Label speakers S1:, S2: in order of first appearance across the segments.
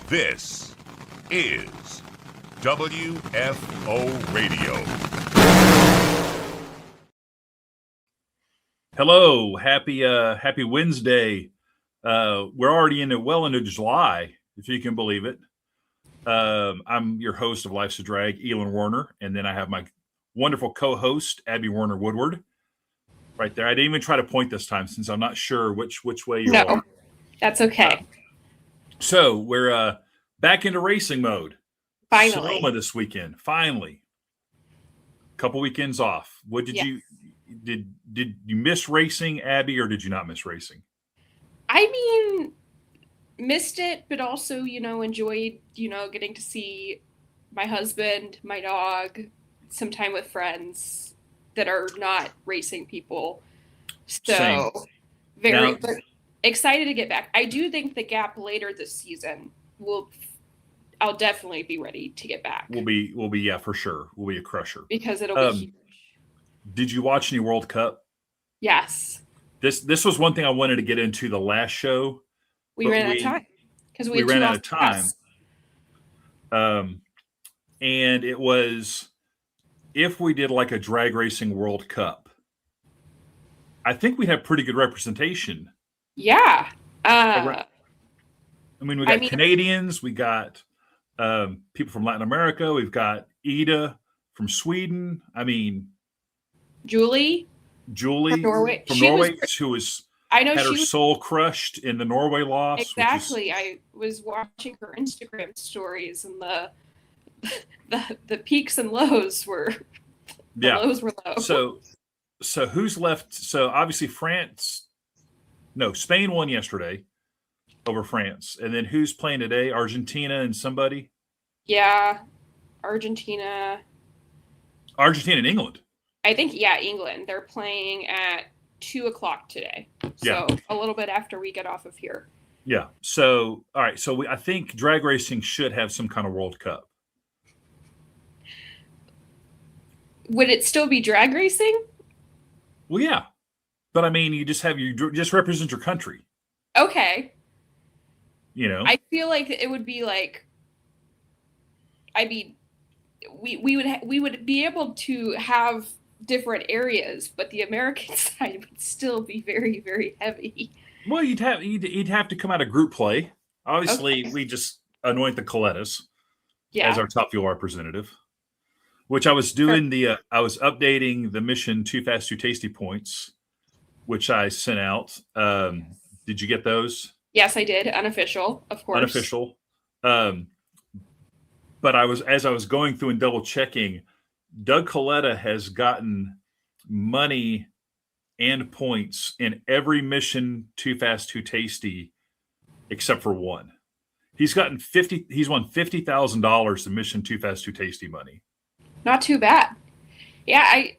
S1: This is WFO Radio.
S2: Hello, happy Wednesday. We're already into July, if you can believe it. I'm your host of Life's a Drag, Elon Werner, and then I have my wonderful co-host, Abby Werner-Woodward, right there. I didn't even try to point this time since I'm not sure which way you are.
S3: That's okay.
S2: So we're back into racing mode.
S3: Finally.
S2: Sonoma this weekend. Finally. Couple weekends off. What did did you miss racing, Abby, or did you not miss racing?
S3: I mean, missed it, but also, enjoyed, getting to see my husband, my dog, some time with friends that are not racing people. So but excited to get back. I do think the gap later this season I'll definitely be ready to get back.
S2: We'll be yeah, for sure. We'll be a crusher.
S3: Because it'll be huge.
S2: Did you watch any World Cup?
S3: Yes.
S2: This was one thing I wanted to get into the last show.
S3: We ran out of time. Because we
S2: ran out of time. And it was, if we did like a drag racing World Cup, I think we'd have pretty good representation.
S3: Yeah.
S2: I mean, we got Canadians, we got people from Latin America, we've got Ida from Sweden. I mean, Julie from Norway, who had her soul crushed in the Norway loss.
S3: Exactly. I was watching her Instagram stories, and the peaks and lows were lows were low. So who's left? So obviously Spain won yesterday over France, and then who's playing today? Argentina and somebody. Yeah, Argentina
S2: and England.
S3: I think, England. They're playing at 2:00 today. So a little bit after we get off of here.
S2: Yeah. So, all right. So I think drag racing should have some kind of World Cup.
S3: Would it still be drag racing?
S2: Well, yeah. But I mean, you just represent your country.
S3: Okay.
S2: I
S3: feel like it would be like, I mean, we would be able to have different areas, but the American side would still be very, very heavy.
S2: Well, you'd have to come out of group play. Obviously, we just anoint the Colettas as our top fuel representative, which I was doing I was updating the Mission Too Fast, Too Tasty points, which I sent out. Did you get those?
S3: Yes, I did. Unofficial, of course.
S2: Unofficial. But as I was going through and double checking, Doug Coletta has gotten money and points in every Mission Too Fast, Too Tasty except for one. He's won $50,000 in Mission Too Fast, Too Tasty money.
S3: Not too bad. Yeah, I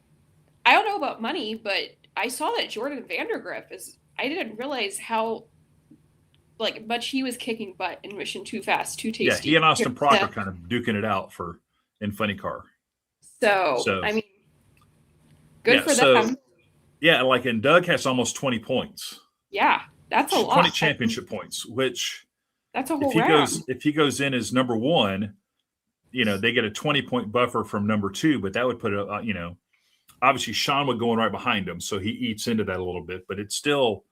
S3: don't know about money, but I saw that Jordan Vandergriff I didn't realize how much he was kicking butt in Mission Too Fast, Too Tasty.
S2: Yeah, he and Austin Proctor kind of duking it out in Funny Car.
S3: So I mean, good for them.
S2: Yeah, and Doug has almost 20 points.
S3: Yeah, that's a lot.
S2: 20 championship points, which
S3: that's a whole round.
S2: If he goes in as number one, they get a 20-point buffer from number two, but that would put it, obviously Sean would go in right behind him, so he eats into that a little bit, but it's still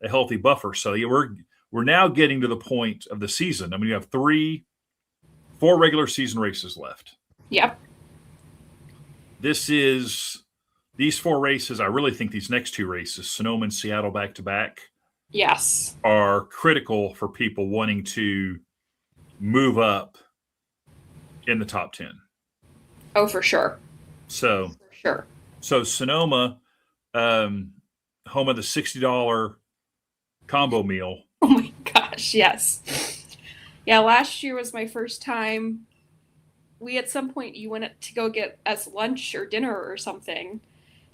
S2: a healthy buffer. So we're now getting to the point of the season. I mean, you have 4 regular season races left.
S3: Yep.
S2: These 4 races, I really think these next 2 races, Sonoma and Seattle back-to-back,
S3: yes,
S2: are critical for people wanting to move up in the top 10.
S3: Oh, for sure.
S2: So Sonoma, home of the $60 combo meal.
S3: Oh my gosh, yes. Yeah, last year was my first time. At some point, you went to go get us lunch or dinner or something.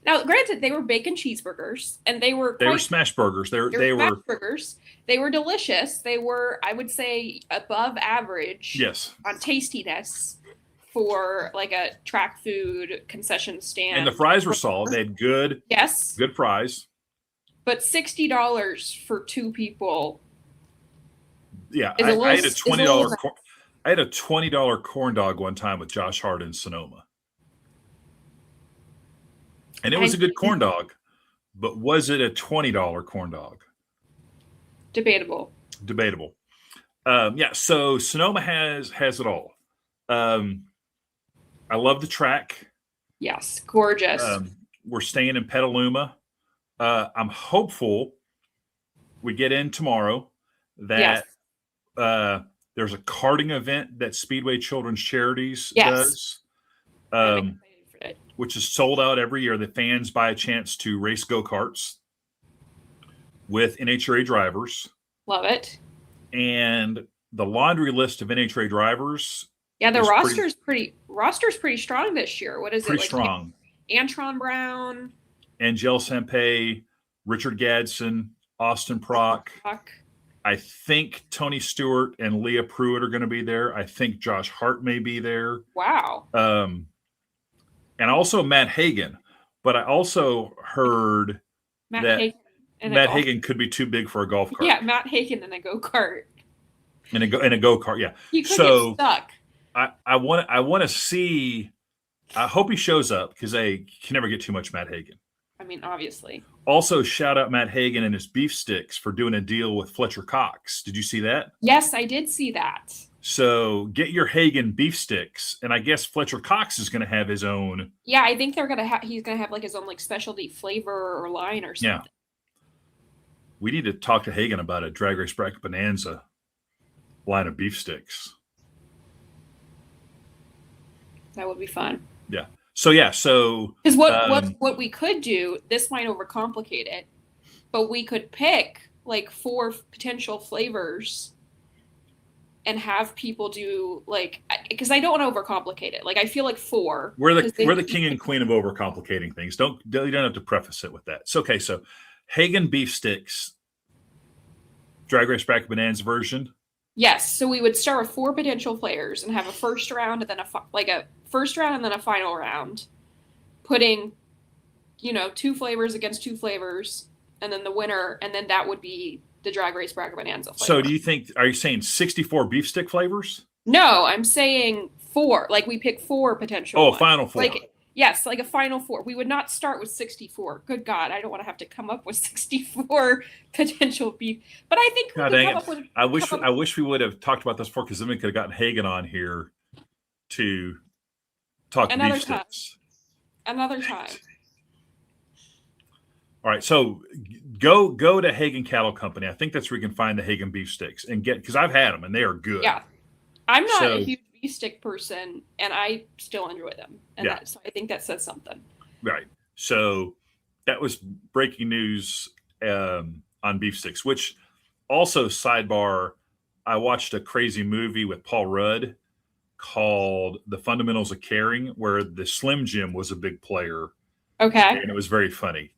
S3: Now, granted, they were bacon cheeseburgers, and they were
S2: smash burgers. They were
S3: smash burgers. They were delicious. They were, I would say, above average.
S2: Yes.
S3: On tastiness for a track food concession stand.
S2: And the fries were solid. They had good fries.
S3: But $60 for 2 people
S2: Yeah,
S3: Is a little,
S2: I had a
S3: is a
S2: $20
S3: little-
S2: I had a $20 corn dog one time with Josh Hart in Sonoma. And it was a good corn dog, but was it a $20 corn dog?
S3: Debatable.
S2: Debatable. Yeah, so Sonoma has it all. I love the track.
S3: Yes, gorgeous.
S2: We're staying in Petaluma. I'm hopeful we get in tomorrow that there's a karting event that Speedway Children's Charities does,
S3: I'm excited for it.
S2: which is sold out every year. The fans buy a chance to race go-karts with NHRA drivers.
S3: Love it.
S2: And the laundry list of NHRA drivers.
S3: Yeah, the roster's pretty strong this year. What is
S2: pretty
S3: it?
S2: Strong.
S3: Antron Brown,
S2: Angel Sempe, Richard Gadsden, Austin Prock. I think Tony Stewart and Leah Pruitt are going to be there. I think Josh Hart may be there.
S3: Wow.
S2: And also Matt Hagan. But I also heard that Matt Hagan could be too big for a golf cart.
S3: Yeah, Matt Hagan in a go-kart.
S2: In a go-kart, yeah.
S3: He could get stuck.
S2: I want to see. I hope he shows up because they can never get too much Matt Hagan.
S3: I mean, obviously.
S2: Also, shout out Matt Hagan and his beef sticks for doing a deal with Fletcher Cox. Did you see that?
S3: Yes, I did see that.
S2: So get your Hagan beef sticks, and I guess Fletcher Cox is going to have his own.
S3: Yeah, I think they're gonna have. He's gonna have like his own like specialty flavor or line or something.
S2: Yeah. We need to talk to Hagan about a Drag Race Bracket Bonanza line of beef sticks.
S3: That would be fun.
S2: Yeah. So
S3: because what we could do, this might overcomplicate it, but we could pick like 4 potential flavors and have people do like, because I don't want to overcomplicate it. Like I feel like 4.
S2: We're the king and queen of overcomplicating things. You don't have to preface it with that. So okay, so Hagan beef sticks, Drag Race Bracket Bonanza version.
S3: Yes, so we would start with 4 potential players and have a first round and then a first round and then a final round, putting, 2 flavors against 2 flavors, and then the winner, and then that would be the Drag Race Bracket Bonanza flavor. So
S2: are you saying 64 beef stick flavors?
S3: No, I'm saying 4. Like we pick 4 potential.
S2: Oh, a final 4.
S3: Yes, like a final 4. We would not start with 64. Good God, I don't want to have to come up with 64 potential beef. But I think we could come up with.
S2: I wish we would have talked about this before, because then we could have gotten Hagan on here to talk beef sticks.
S3: Another time.
S2: All right, so go to Hagan Cattle Company. I think that's where you can find the Hagan beef sticks and because I've had them and they are good.
S3: Yeah, I'm not a huge beef stick person, and I still enjoy them. And so I think that says something.
S2: Right. So that was breaking news on beef sticks, which also, sidebar, I watched a crazy movie with Paul Rudd called The Fundamentals of Caring, where the Slim Jim was a big player.
S3: Okay.
S2: And it was very funny.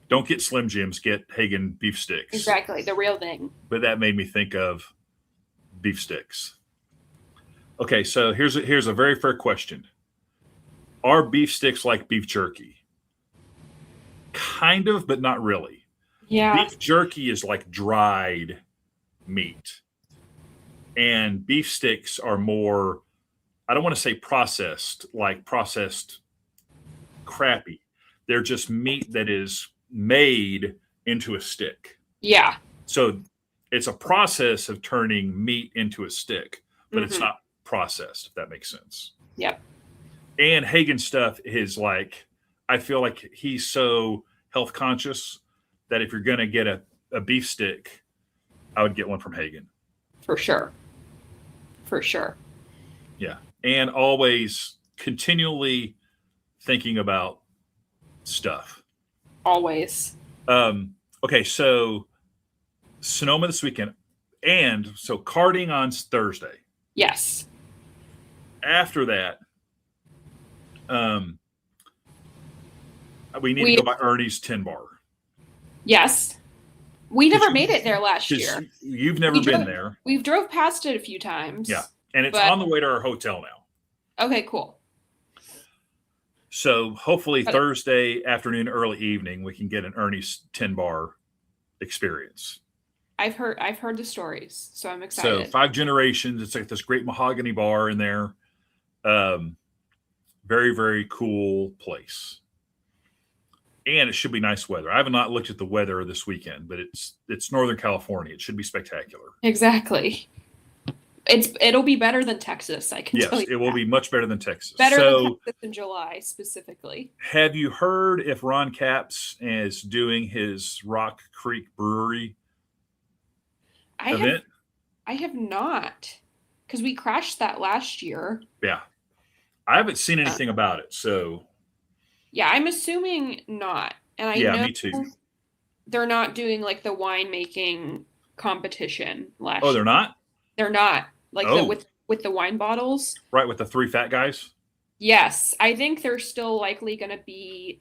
S2: Don't get Slim Jims, get Hagan beef sticks.
S3: Exactly, the real thing.
S2: But that made me think of beef sticks. Okay, so here's a very fair question. Are beef sticks like beef jerky? Kind of, but not really.
S3: Yeah.
S2: Beef jerky is like dried meat. And beef sticks are more, I don't want to say processed, like processed crappy. They're just meat that is made into a stick.
S3: Yeah.
S2: So it's a process of turning meat into a stick, but it's not processed, if that makes sense.
S3: Yep.
S2: And Hagan stuff is like, I feel like he's so health conscious that if you're going to get a beef stick, I would get one from Hagan.
S3: For sure. For sure.
S2: Yeah. And always continually thinking about stuff.
S3: Always.
S2: Okay, so Sonoma this weekend. And so karting on Thursday.
S3: Yes.
S2: After that, we need to go by Ernie's Tin Bar.
S3: Yes. We never made it there last year.
S2: You've never been there.
S3: We've drove past it a few times.
S2: Yeah. And it's on the way to our hotel now.
S3: Okay, cool.
S2: So hopefully Thursday afternoon, early evening, we can get an Ernie's Tin Bar experience.
S3: I've heard the stories, so I'm
S2: So
S3: excited.
S2: 5 generations. It's like this great mahogany bar in there. Very, very cool place. And it should be nice weather. I have not looked at the weather this weekend, but it's Northern California. It should be spectacular.
S3: Exactly. It'll be better than Texas, I can tell
S2: Yes,
S3: you.
S2: it will be much better than Texas.
S3: Better
S2: So,
S3: than Texas in July, specifically.
S2: have you heard if Ron Capps is doing his Rock Creek Brewery event?
S3: I have not, because we crashed that last year.
S2: Yeah. I haven't seen anything about it. So,
S3: Yeah, I'm assuming not. And I know
S2: me too.
S3: they're not doing like the winemaking competition last
S2: Oh,
S3: year.
S2: they're not?
S3: They're not. Like
S2: Oh.
S3: with the wine bottles.
S2: Right, with the 3 fat guys?
S3: Yes, I think they're still likely going to be,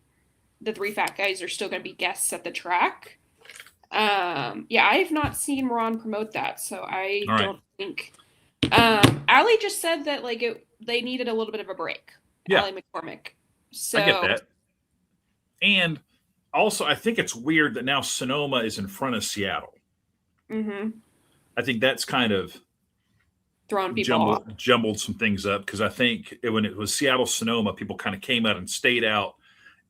S3: the 3 fat guys are still going to be guests at the track. Yeah, I have not seen Ron promote that, so I
S2: All right.
S3: don't think. Allie just said that like they needed a little bit of a break.
S2: Yeah.
S3: Allie McCormick. So
S2: I get that. And also, I think it's weird that now Sonoma is in front of Seattle.
S3: Mm-hmm.
S2: I think that's kind of
S3: Throwing people off.
S2: jumbled some things up, because I think when it was Seattle Sonoma, people kind of came out and stayed out,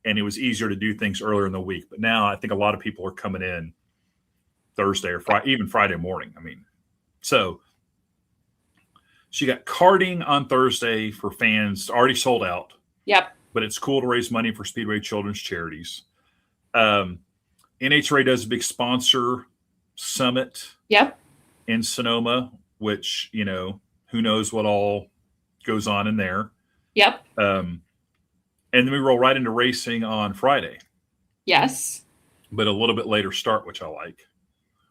S2: and it was easier to do things earlier in the week. But now I think a lot of people are coming in Thursday or Friday, even Friday morning. I mean, so she got karting on Thursday for fans, already sold out.
S3: Yep.
S2: But it's cool to raise money for Speedway Children's Charities. NHRA does a big sponsor summit.
S3: Yep.
S2: In Sonoma, which, who knows what all goes on in there.
S3: Yep.
S2: And then we roll right into racing on Friday.
S3: Yes.
S2: But a little bit later start, which I like.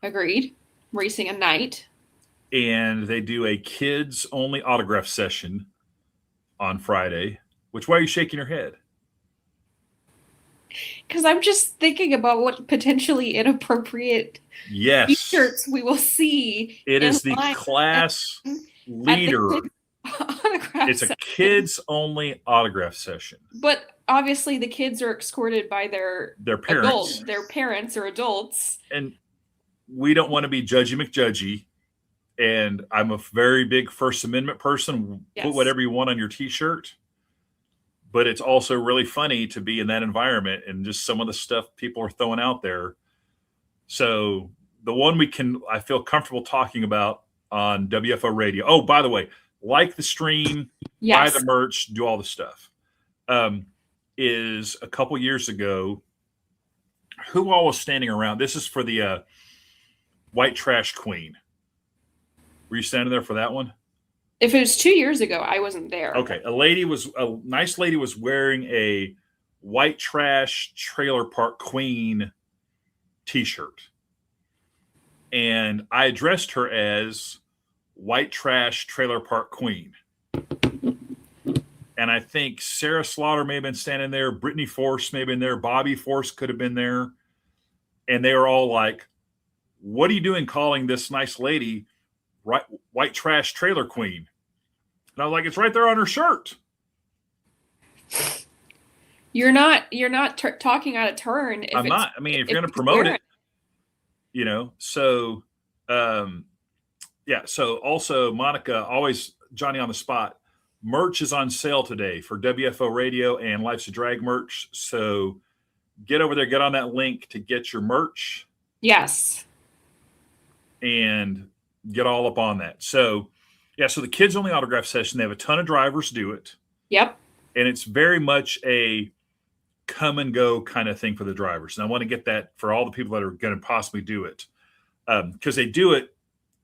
S3: Agreed. Racing at night.
S2: And they do a kids-only autograph session on Friday. Why are you shaking your head?
S3: Because I'm just thinking about what potentially inappropriate t-shirts we will see.
S2: It is the class leader. It's a kids-only autograph session.
S3: But obviously the kids are escorted by their
S2: parents.
S3: Adults, their parents or adults.
S2: And we don't want to be judgy McJudgy. And I'm a very big First Amendment person. Yes. Put whatever you want on your t-shirt. But it's also really funny to be in that environment and just some of the stuff people are throwing out there. So the one I feel comfortable talking about on WFO radio. Oh, by the way, like the stream,
S3: yes.
S2: Buy the merch, do all the stuff. Is a couple years ago, who all was standing around? This is for the White Trash Queen. Were you standing there for that one?
S3: If it was 2 years ago, I wasn't there.
S2: Okay. A nice lady was wearing a White Trash Trailer Park Queen t-shirt. And I addressed her as White Trash Trailer Park Queen. And I think Sarah Slaughter may have been standing there. Brittany Force may have been there. Bobby Force could have been there. And they were all like, what are you doing calling this nice lady White Trash Trailer Queen? And I was like, it's right there on her shirt.
S3: You're not talking out of turn.
S2: I'm not. I mean, if you're going to promote it, So, yeah. So also, Monica, always Johnny on the spot. Merch is on sale today for WFO Radio and Life's a Drag merch. So get over there, get on that link to get your merch.
S3: Yes.
S2: And get all up on that. So, yeah, so the kids only autograph session, they have a ton of drivers do it.
S3: Yep.
S2: And it's very much a come and go kind of thing for the drivers. And I want to get that for all the people that are going to possibly do it. Because they do it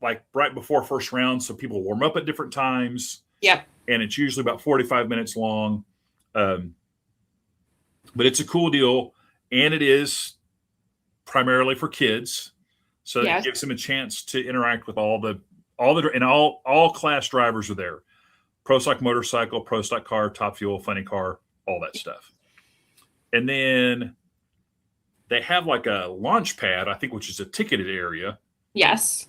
S2: like right before first round. So people warm up at different times.
S3: Yep.
S2: And it's usually about 45 minutes long. But it's a cool deal. And it is primarily for kids. So it gives them a chance to interact with all class drivers are there. Pro Stock Motorcycle, Pro Stock Car, Top Fuel, Funny Car, all that stuff. And then they have like a launch pad, I think, which is a ticketed area.
S3: Yes.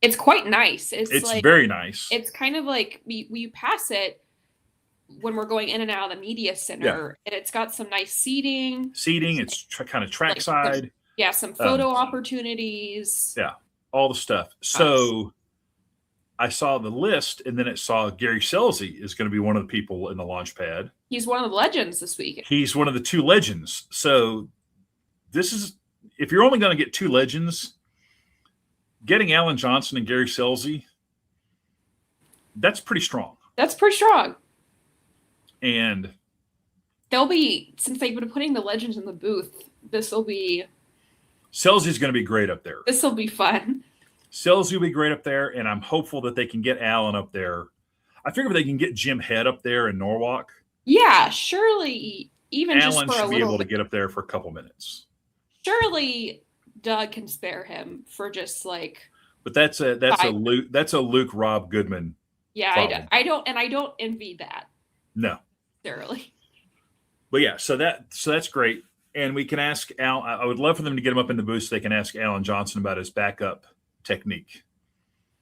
S2: It's
S3: quite nice. It's like,
S2: very nice.
S3: It's kind of like we pass it when we're going in and out of the media center, and it's got some nice seating.
S2: It's kind of trackside.
S3: Yeah, some photo opportunities.
S2: Yeah, all the stuff. So I saw the list, and then it saw Gary Scelzi is going to be one of the people in the launch pad.
S3: He's one of the legends this week.
S2: He's one of the 2 legends. So this is, if you're only going to get 2 legends, getting Alan Johnson and Gary Scelzi, that's pretty strong.
S3: That's pretty strong.
S2: And
S3: they'll be, since they've been putting the legends in the booth, Scelzi's
S2: going to be great up there.
S3: This will be fun.
S2: Scelzi will be great up there, and I'm hopeful that they can get Alan up there. I figure if they can get Jim Head up there in Norwalk.
S3: Yeah, surely even
S2: Alan
S3: just for
S2: should
S3: a
S2: be
S3: little
S2: able to
S3: bit.
S2: get up there for a couple minutes.
S3: Surely Doug can spare him for just like.
S2: But that's a Luke Rob Goodman.
S3: Yeah, I don't envy that.
S2: No,
S3: necessarily.
S2: But yeah, so that's great, and we can ask Al. I would love for them to get him up in the booth so they can ask Alan Johnson about his backup technique.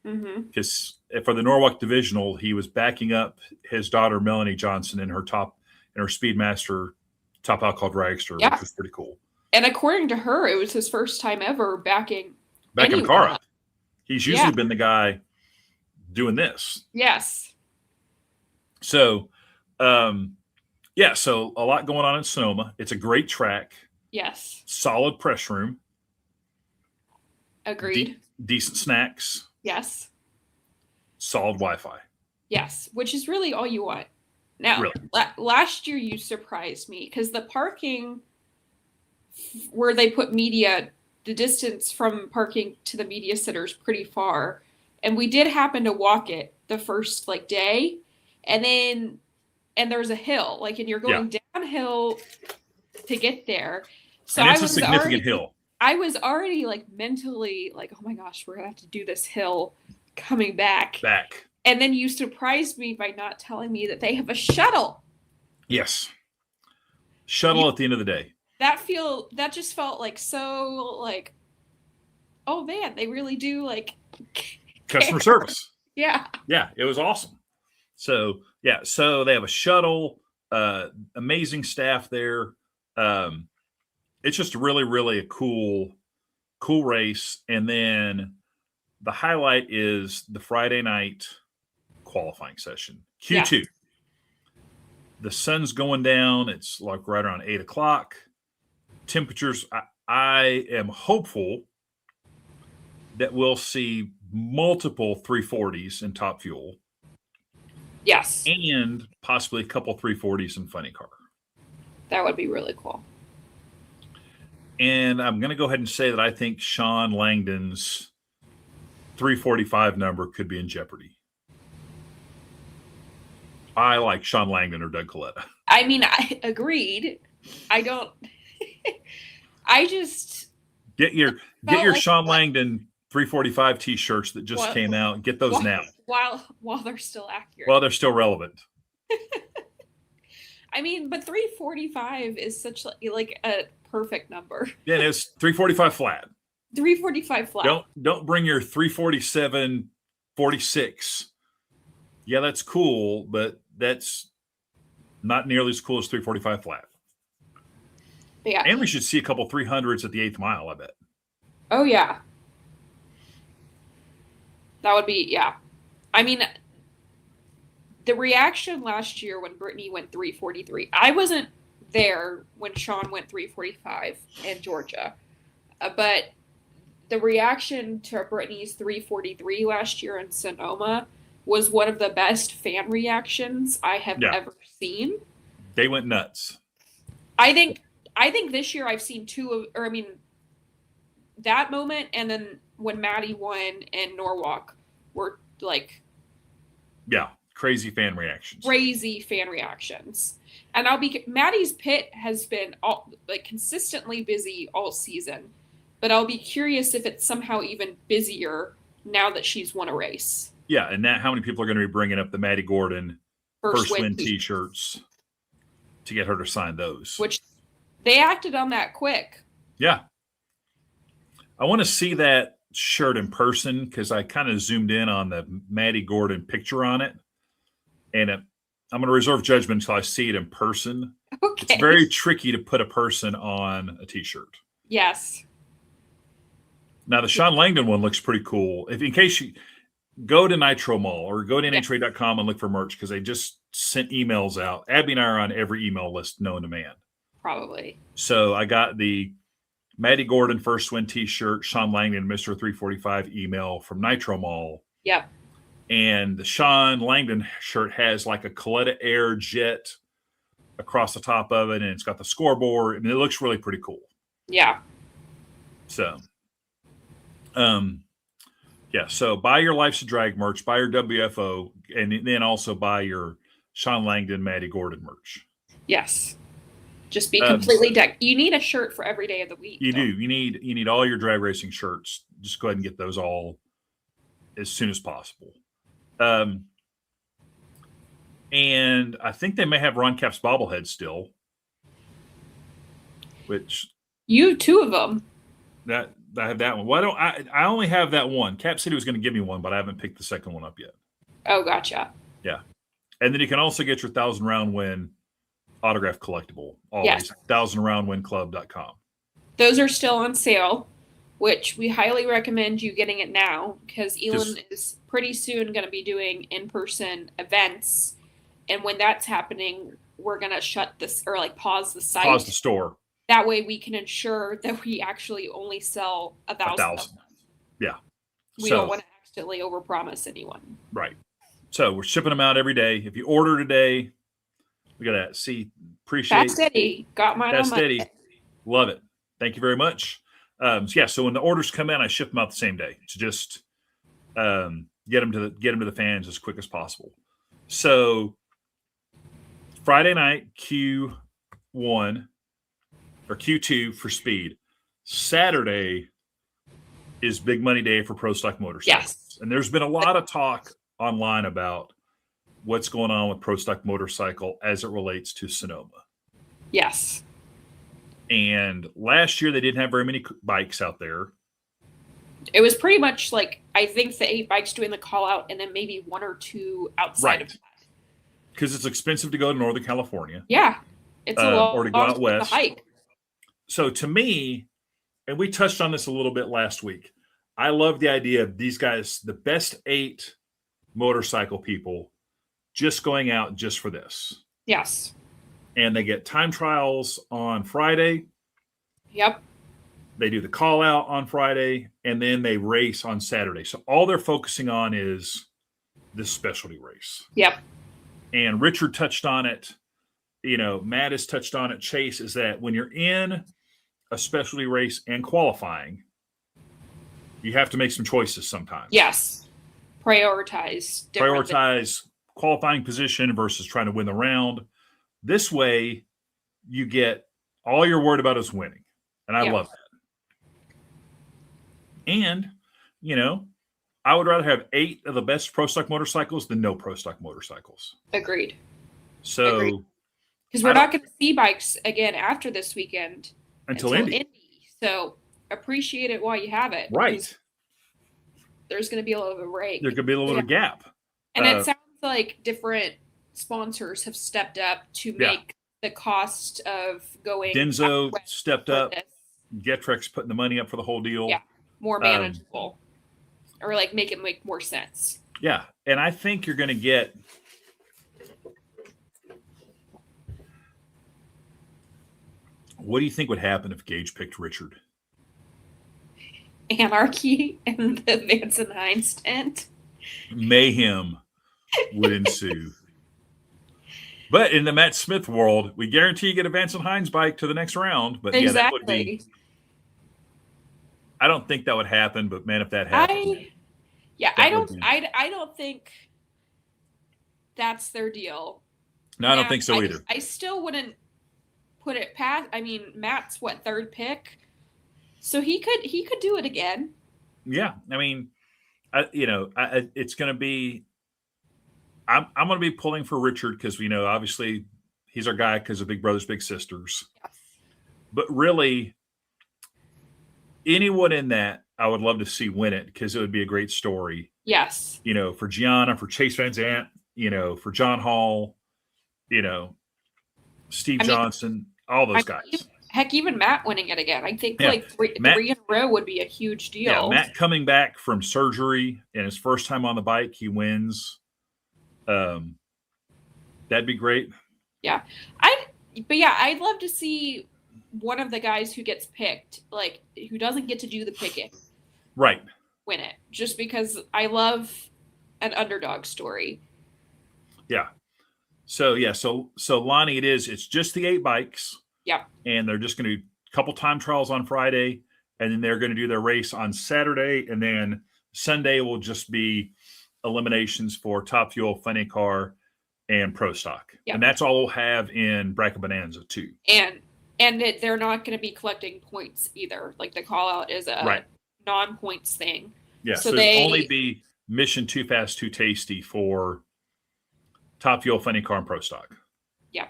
S2: Because for the Norwalk Divisional, he was backing up his daughter Melanie Johnson in her Speedmaster top alcohol dragster, which was pretty cool.
S3: And according to her, it was his first time ever backing
S2: a car up. He's usually been the guy doing this.
S3: Yes.
S2: So, so a lot going on in Sonoma. It's a great track.
S3: Yes.
S2: Solid press room.
S3: Agreed.
S2: Decent snacks.
S3: Yes.
S2: Solid Wi-Fi.
S3: Yes, which is really all you want. Now, last year you surprised me because the parking where they put media, the distance from parking to the media center is pretty far. And we did happen to walk it the first day. And there's a hill, and you're going downhill to get there. So
S2: and it's a significant hill.
S3: I was already mentally oh my gosh, we're gonna have to do this hill coming back. And then you surprised me by not telling me that they have a shuttle.
S2: Yes. Shuttle at the end of the day.
S3: That just felt so oh man, they really do
S2: customer service.
S3: Yeah.
S2: Yeah, it was awesome. So so they have a shuttle, amazing staff there. It's just really, really a cool race. And then the highlight is the Friday night qualifying session, Q2. Yeah. The sun's going down. It's right around 8:00. Temperatures, I am hopeful that we'll see multiple 340s in Top Fuel.
S3: Yes.
S2: And possibly a couple 340s in Funny Car.
S3: That would be really cool.
S2: And I'm going to go ahead and say that I think Sean Langdon's 345 number could be in jeopardy. I like Sean Langdon or Doug Coletta.
S3: I mean, I agreed. I don't. I just
S2: get your Sean Langdon 345 T-shirts that just came out. Get those now
S3: while they're still accurate.
S2: While they're still relevant.
S3: I mean, but 345 is such a perfect number.
S2: Yeah, it's 345 flat.
S3: 345 flat.
S2: Don't bring your 347 46. Yeah, that's cool, but that's not nearly as cool as 345 flat.
S3: Yeah.
S2: And we should see a couple 300s at the 8th mile, I bet.
S3: Oh, yeah. That would be, yeah. I mean, the reaction last year when Brittany went 343, I wasn't there when Sean went 345 in Georgia. But the reaction to Brittany's 343 last year in Sonoma was one of the best fan reactions I have ever seen.
S2: They went nuts.
S3: I think this year I've seen that moment and then when Maddie won in Norwalk were
S2: crazy fan reactions. And Maddie's pit has been consistently busy all season, but I'll be curious if it's somehow even busier now that she's won a race. Yeah, and how many people are going to be bringing up the Maddie Gordon first win T-shirts to get her to sign those?
S3: Which they acted on that quick.
S2: Yeah. I want to see that shirt in person because I kind of zoomed in on the Maddie Gordon picture on it. And I'm going to reserve judgment until I see it in person.
S3: Okay.
S2: It's very tricky to put a person on a T-shirt.
S3: Yes.
S2: Now the Sean Langdon one looks pretty cool. If in case you go to Nitro Mall or go to NHRA.com and look for merch because they just sent emails out. Abby and I are on every email list known to man.
S3: Probably.
S2: So I got the Maddie Gordon First Win T-shirt, Sean Langdon, Mr. 345 email from Nitro Mall.
S3: Yep.
S2: And the Sean Langdon shirt has like a Coletta Air jet across the top of it, and it's got the scoreboard. I mean, it looks really pretty cool.
S3: Yeah.
S2: So, yeah. So buy your Life's a Drag merch, buy your WFO, and then also buy your Sean Langdon, Maddie Gordon merch.
S3: Yes. Just be completely decked. You need a shirt for every day of the week.
S2: You do. You need all your drag racing shirts. Just go ahead and get those all as soon as possible. And I think they may have Ron Cap's bobblehead still, which
S3: you have 2 of them.
S2: That I have that one. Why don't I only have that one. Cap said he was going to give me one, but I haven't picked the second one up yet.
S3: Oh, gotcha.
S2: Yeah. And then you can also get your 1,000 round win autograph collectible. Always.
S3: Yes.
S2: 1000roundwinclub.com.
S3: Those are still on sale, which we highly recommend you getting it now because Elon is pretty soon going to be doing in-person events. And when that's happening, we're going to shut this or like pause the site.
S2: Pause the store.
S3: That way we can ensure that we actually only sell 1,000.
S2: Yeah.
S3: We don't want to accidentally overpromise anyone.
S2: Right. So we're shipping them out every day. If you order today, we got to see. Appreciate
S3: That's steady. Got mine
S2: That's
S3: on
S2: steady.
S3: Monday.
S2: Love it. Thank you very much. So when the orders come in, I ship them out the same day to just get them to the fans as quick as possible. So Friday night Q1 or Q2 for Speed. Saturday is big money day for Pro Stock Motorcycles.
S3: Yes.
S2: And there's been a lot of talk online about what's going on with Pro Stock Motorcycle as it relates to Sonoma.
S3: Yes.
S2: And last year they didn't have very many bikes out there.
S3: It was pretty much like, I think the 8 bikes doing the call out and then maybe 1 or 2 outside of that.
S2: Because it's expensive to go to Northern California.
S3: Yeah. It's a long
S2: or to go out west.
S3: hike.
S2: So to me, and we touched on this a little bit last week, I love the idea of these guys, the best 8 motorcycle people, just going out just for this.
S3: Yes.
S2: And they get time trials on Friday.
S3: Yep.
S2: They do the call out on Friday, and then they race on Saturday. So all they're focusing on is this specialty race.
S3: Yep.
S2: And Richard touched on it. You know, Matt has touched on it. Chase, is that when you're in a specialty race and qualifying, you have to make some choices sometimes.
S3: Yes. Prioritize
S2: qualifying position versus trying to win the round. This way, you get all you're worried about is winning. And I love that. And, you know, I would rather have 8 of the best Pro Stock motorcycles than no Pro Stock motorcycles.
S3: Agreed.
S2: So,
S3: because we're not going to see bikes again after this weekend
S2: until Indy.
S3: So appreciate it while you have it.
S2: Right.
S3: There's going to be a little bit of a break.
S2: There could be a little bit of gap.
S3: And it sounds like different sponsors have stepped up to make the cost of going.
S2: Denso stepped up. GETTRX putting the money up for the whole deal.
S3: Yeah. More manageable. Or like make it make more sense.
S2: Yeah. And I think you're going to get what do you think would happen if Gage picked Richard?
S3: Anarchy in the Vance and Hines tent.
S2: Mayhem would ensue. But in the Matt Smith world, we guarantee you get a Vance and Hines bike to the next round. But yeah, that would be. I don't think that would happen, but man, if that happened,
S3: I don't think that's their deal.
S2: No, I don't think so either.
S3: I still wouldn't put it past. I mean, Matt's third pick, so he could do it again. Yeah,
S2: I mean, it's going to be. I'm going to be pulling for Richard because obviously he's our guy because of Big Brothers Big Sisters.
S3: Yes.
S2: But really, anyone in that I would love to see win it because it would be a great story.
S3: Yes.
S2: For Gianna, for Chase Van Zandt, for John Hall, Steve Johnson, all those guys.
S3: Heck, even Matt winning it again. I think
S2: Yeah.
S3: like
S2: Matt-
S3: 3 in a row would be a huge deal.
S2: Yeah, Matt coming back from surgery and his first time on the bike, he wins. That'd be great.
S3: Yeah. I'd love to see one of the guys who gets picked, like who doesn't get to do the picking,
S2: Right.
S3: win it. Just because I love an underdog story.
S2: Yeah. So Lonnie, it's just the 8 bikes.
S3: Yep.
S2: And they're just going to do a couple time trials on Friday, and then they're going to do their race on Saturday, and then Sunday will just be eliminations for Top Fuel, Funny Car, and Pro Stock.
S3: Yep.
S2: And that's all we'll have in Bracket Bonanza too.
S3: And they're not going to be collecting points either. Like the call out is a non-points thing.
S2: Yeah, so it'll only be Mission Too Fast, Too Tasty for Top Fuel, Funny Car, and Pro Stock.
S3: Yeah.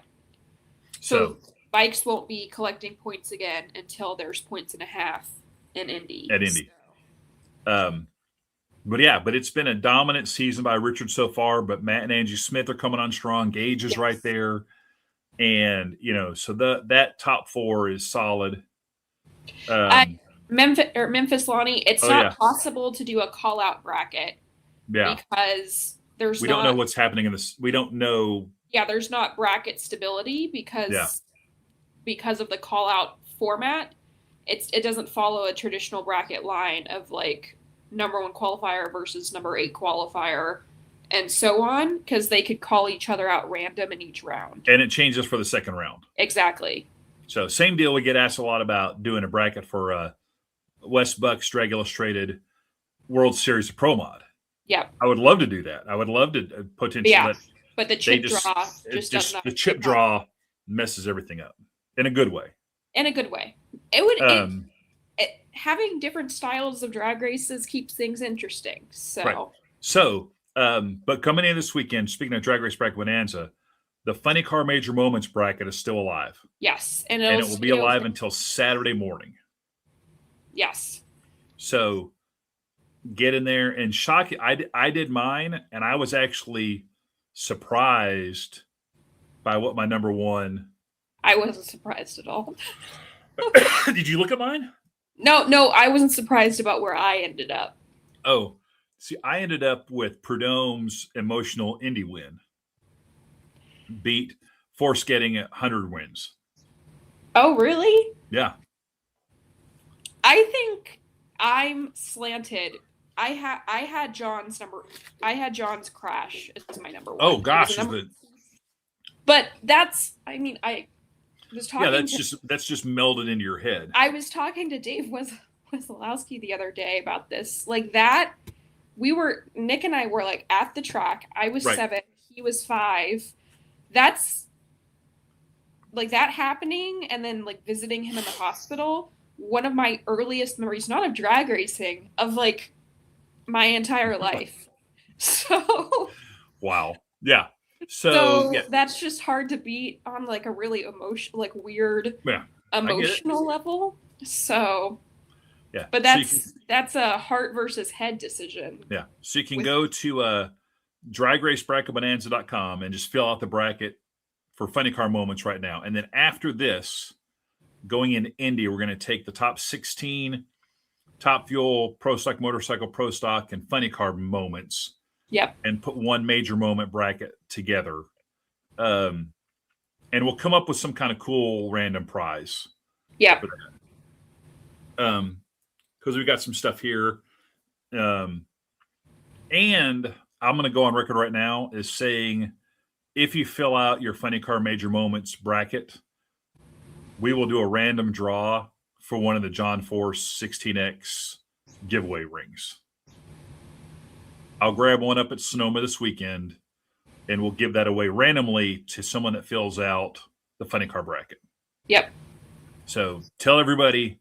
S3: So bikes won't be collecting points again until there's 1.5 points in Indy.
S2: At Indy. But it's been a dominant season by Richard so far, but Matt and Angie Smith are coming on strong. Gage is right there. And, so that top 4 is solid.
S3: Memphis Lonnie, it's not possible to do a call out bracket.
S2: Yeah.
S3: Because we
S2: don't know what's happening in this. We don't know. Yeah,
S3: there's not bracket stability because of the call out format. It doesn't follow a traditional bracket line of like number 1 qualifier versus number 8 qualifier and so on, because they could call each other out random in each round.
S2: And it changes for the second round.
S3: Exactly.
S2: So same deal. We get asked a lot about doing a bracket for West Bucks Drag Illustrated World Series of Pro Mod.
S3: Yeah.
S2: I would love to do that. I would love to potentially.
S3: But the chip draw just
S2: chip draw messes everything up in a good way.
S3: In a good way. It would having different styles of drag races keeps things interesting. So
S2: right. So but coming in this weekend, speaking of Drag Race Bracket Bonanza, the Funny Car Major Moments bracket is still alive.
S3: Yes.
S2: And it will be alive until Saturday morning.
S3: Yes.
S2: So get in there and shock you. I did mine, and I was actually surprised by what my number 1.
S3: I wasn't surprised at all.
S2: Did you look at mine?
S3: No, I wasn't surprised about where I ended up.
S2: Oh, see, I ended up with Prudhomme's Emotional Indie win. Beat Force getting 100 wins.
S3: Oh, really?
S2: Yeah.
S3: I think I'm slanted. I had John's Crash as my number 1.
S2: Oh gosh,
S3: but that's. I mean, I was talking.
S2: Yeah, that's just melded into your head.
S3: I was talking to Dave Wesolowski the other day about this. Like that, Nick and I were like at the track. I was 7, he was 5. That's like that happening, and then like visiting him in the hospital. One of my earliest memories, not of drag racing, of like my entire life. So
S2: wow. Yeah. So
S3: that's just hard to beat on like a really weird emotional level. So
S2: yeah.
S3: But that's a heart versus head decision.
S2: Yeah. So you can go to dragracebracketbonanza.com and just fill out the bracket for Funny Car Moments right now. And then after this, going into Indy, we're going to take the top 16 Top Fuel, Pro Stock Motorcycle, Pro Stock, and Funny Car Moments.
S3: Yep.
S2: And put one major moment bracket together. And we'll come up with some kind of cool random prize.
S3: Yeah.
S2: Because we've got some stuff here. And I'm going to go on record right now as saying, if you fill out your Funny Car Major Moments bracket, we will do a random draw for one of the John Force 16X giveaway rings. I'll grab one up at Sonoma this weekend, and we'll give that away randomly to someone that fills out the Funny Car bracket.
S3: Yep.
S2: So tell everybody,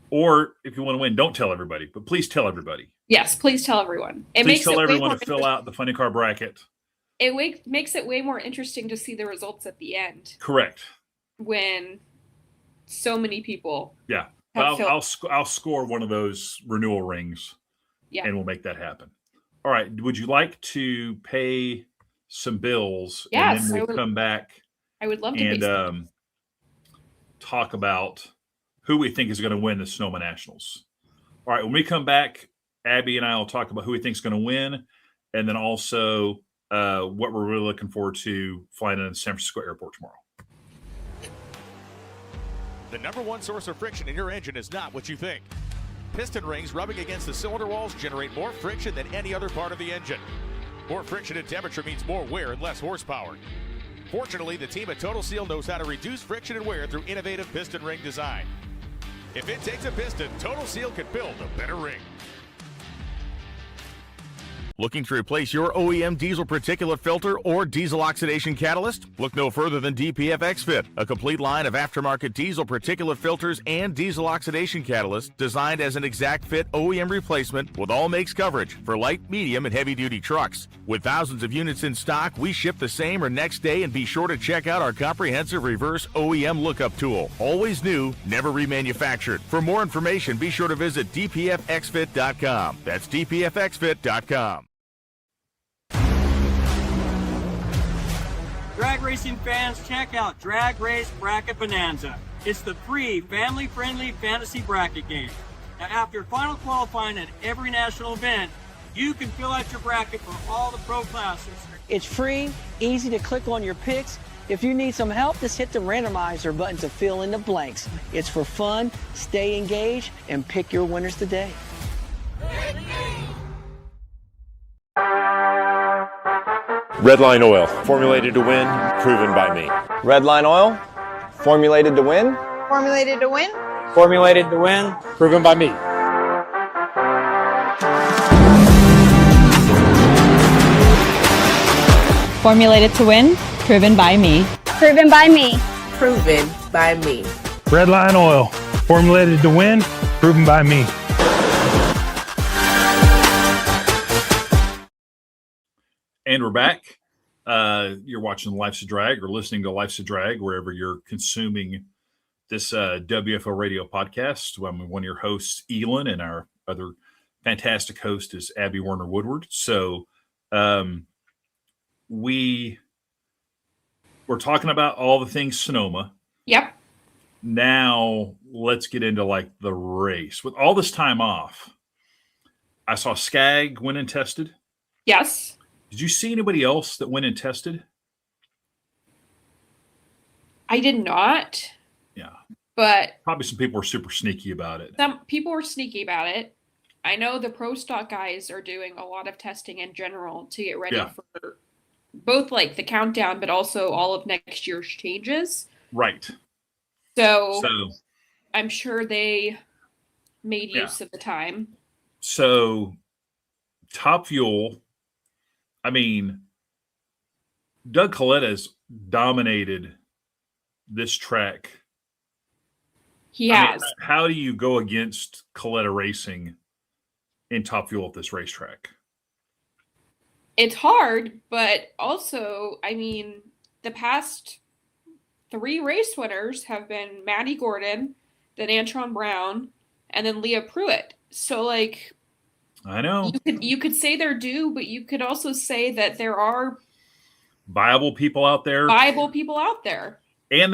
S2: or if you want to win, don't tell everybody, but please tell everybody.
S3: Yes, please tell everyone.
S2: Please tell everyone to fill out the Funny Car bracket.
S3: It makes it way more interesting to see the results at the end.
S2: Correct.
S3: When so many people.
S2: Yeah. I'll score one of those renewal rings.
S3: Yeah.
S2: And we'll make that happen. All right. Would you like to pay some bills?
S3: Yes.
S2: And then we'll come back.
S3: I would love to. And
S2: talk about who we think is going to win the Sonoma Nationals. All right, when we come back, Abby and I will talk about who we think is going to win, and then also what we're really looking forward to flying into San Francisco Airport tomorrow.
S4: The number one source of friction in your engine is not what you think. Piston rings rubbing against the cylinder walls generate more friction than any other part of the engine. More friction and temperature means more wear and less horsepower. Fortunately, the team at Total Seal knows how to reduce friction and wear through innovative piston ring design. If it takes a piston, Total Seal can build a better ring. Looking to replace your OEM diesel particulate filter or diesel oxidation catalyst? Look no further than DPF X-Fit, a complete line of aftermarket diesel particulate filters and diesel oxidation catalysts designed as an exact fit OEM replacement with all makes coverage for light, medium, and heavy-duty trucks. With thousands of units in stock, we ship the same or next day, and be sure to check out our comprehensive reverse OEM lookup tool. Always new, never remanufactured. For more information, be sure to visit dpfxfit.com. That's dpfxfit.com.
S5: Drag racing fans, check out Drag Race Bracket Bonanza. It's the free, family-friendly fantasy bracket game. Now, after final qualifying at every national event, you can fill out your bracket for all the pro classes.
S6: It's free, easy to click on your picks. If you need some help, just hit the randomizer button to fill in the blanks. It's for fun, stay engaged, and pick your winners today.
S7: Redline Oil, formulated to win, proven by me.
S8: Redline Oil, formulated to win.
S9: Formulated to win.
S5: Formulated to win,
S8: Proven by me.
S10: Formulated to win, proven by me.
S9: Proven by me.
S11: Proven by me.
S12: Redline Oil, formulated to win, proven by me.
S2: And we're back. You're watching Life's a Drag or listening to Life's a Drag wherever you're consuming this WFO radio podcast. I'm one of your hosts, Elon, and our other fantastic host is Abby Werner-Woodward. So we're talking about all the things Sonoma.
S3: Yep.
S2: Now let's get into like the race. With all this time off, I saw Skag went and tested.
S3: Yes.
S2: Did you see anybody else that went and tested?
S3: I did not.
S2: Yeah.
S3: But
S2: probably some people were super sneaky about it.
S3: some people were sneaky about it. I know the pro stock guys are doing a lot of testing in general to get ready for both like the countdown, but also all of next year's changes.
S2: Right.
S3: So I'm sure they made use of the time.
S2: So Top Fuel, I mean, Doug Colletta's dominated this track.
S3: He has.
S2: I mean, how do you go against Colletta Racing in Top Fuel at this racetrack?
S3: It's hard, but also, I mean, the past 3 race winners have been Maddie Gordon, then Antron Brown, and then Leah Pruitt. So, like,
S2: I know
S3: you could say they're due, but you could also say that there are
S2: viable people out there. And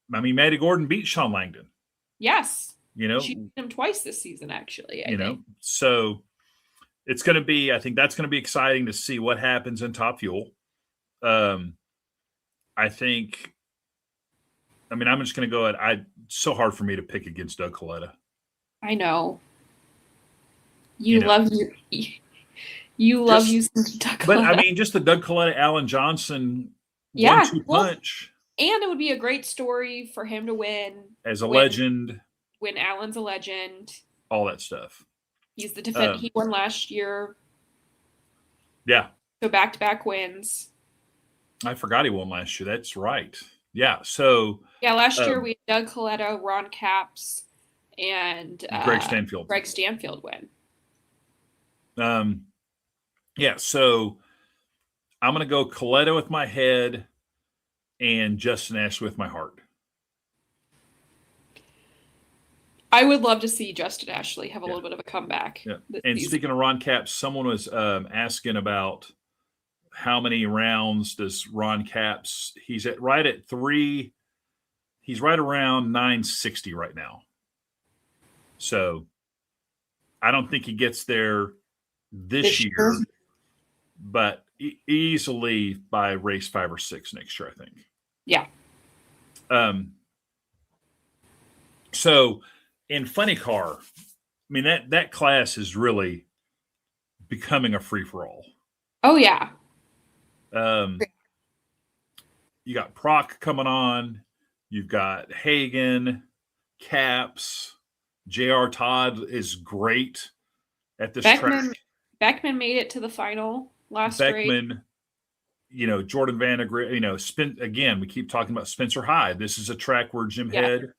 S2: Maddie Gordon beat Sean Langdon.
S3: Yes.
S2: She
S3: beat him twice this season, actually. I think.
S2: So it's going to be, I think that's going to be exciting to see what happens in Top Fuel. I'm just going to go ahead. It's so hard for me to pick against Doug Colletta.
S3: I know. You love using Doug Colletta.
S2: But I mean, just the Doug Colletta, Alan Johnson 1-2 punch.
S3: And it would be a great story for him to win.
S2: As a legend.
S3: When Alan's a legend.
S2: All that stuff.
S3: He's the defendant. He won last year.
S2: Yeah.
S3: So back-to-back wins.
S2: I forgot he won last year. That's right. Yeah. So. Yeah,
S3: last year we had Doug Colletta, Ron Capps, and
S2: Greg Stanfield.
S3: win.
S2: So I'm going to go Colletta with my head and Justin Ashley with my heart.
S3: I would love to see Justin Ashley have a little bit of a comeback.
S2: Yeah. And speaking of Ron Capps, someone was asking about how many rounds does Ron Capps? He's right at 3. he's right around 960 right now. So I don't think he gets there this year, but easily by race 5 or 6 next year, I think.
S3: Yeah.
S2: So in funny car, I mean, that class is really becoming a free-for-all.
S3: Oh, yeah.
S2: You got Proc coming on. You've got Hagen, Caps. J.R. Todd is great at this track.
S3: Beckman made it to the final last race.
S2: Jordan Vandergriff, again, we keep talking about Spencer Hyde. This is a track where Jim Head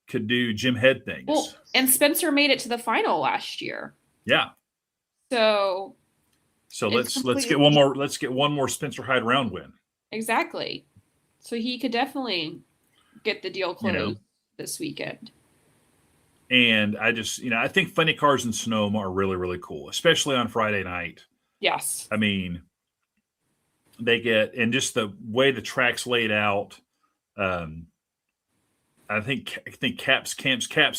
S2: could do Jim Head things.
S3: Well, and Spencer made it to the final last year.
S2: Yeah.
S3: So
S2: let's get one more Spencer Hyde round win.
S3: Exactly. So he could definitely get the deal closed this weekend.
S2: And I just, I think funny cars in Sonoma are really, really cool, especially on Friday night.
S3: Yes.
S2: I mean, they get, and just the way the track's laid out. I think Caps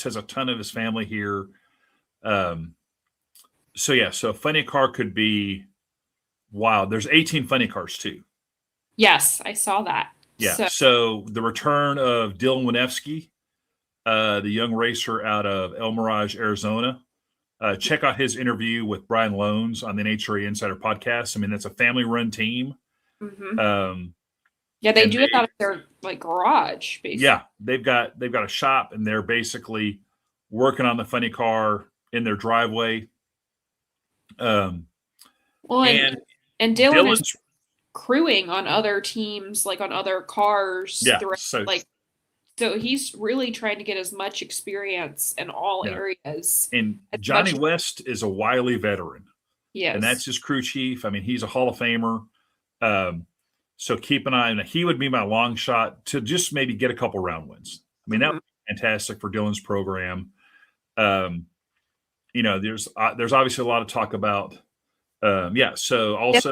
S2: has a ton of his family here. So funny car could be wild. There's 18 funny cars too.
S3: Yes, I saw that.
S2: Yeah. So the return of Dylan Winefsky, the young racer out of El Mirage, Arizona. Check out his interview with Brian Loans on the NHRA Insider podcast. I mean, that's a family-run team.
S3: Mm-hmm. They do it out of their garage, basically. Yeah,
S2: they've got a shop, and they're basically working on the funny car in their driveway.
S3: And Dylan is crewing on other teams, on other cars.
S2: Yeah,
S3: so he's really trying to get as much experience in all areas.
S2: And Johnny West is a wily veteran.
S3: Yes.
S2: And that's his crew chief. I mean, he's a Hall of Famer. So keep an eye on that. He would be my long shot to just maybe get a couple round wins. I mean, that would be fantastic for Dylan's program. There's obviously a lot of talk about, So also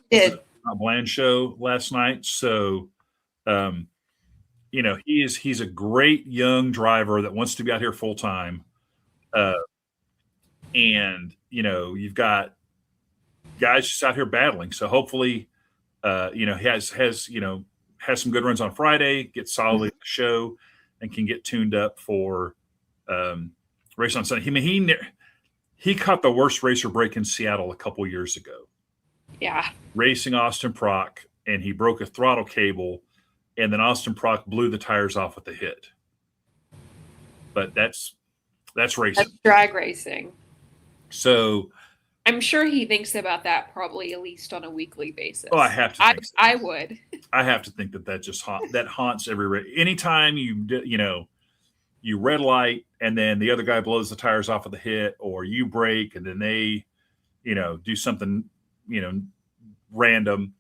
S2: Bland show last night. So, he's a great young driver that wants to be out here full time. You've got guys just out here battling. So hopefully, he has some good runs on Friday, gets solidly the show, and can get tuned up for race on Sunday. I mean, he caught the worst racer break in Seattle a couple years ago.
S3: Yeah. Racing
S2: Austin Proc, and he broke a throttle cable, and then Austin Proc blew the tires off with the hit. But that's racing.
S3: That's drag racing.
S2: So
S3: I'm sure he thinks about that probably at least on a weekly basis.
S2: Oh, I have to think so.
S3: I would.
S2: I have to think that just haunts every race. Anytime you red light and then the other guy blows the tires off of the hit, or you brake and then they, do something, random.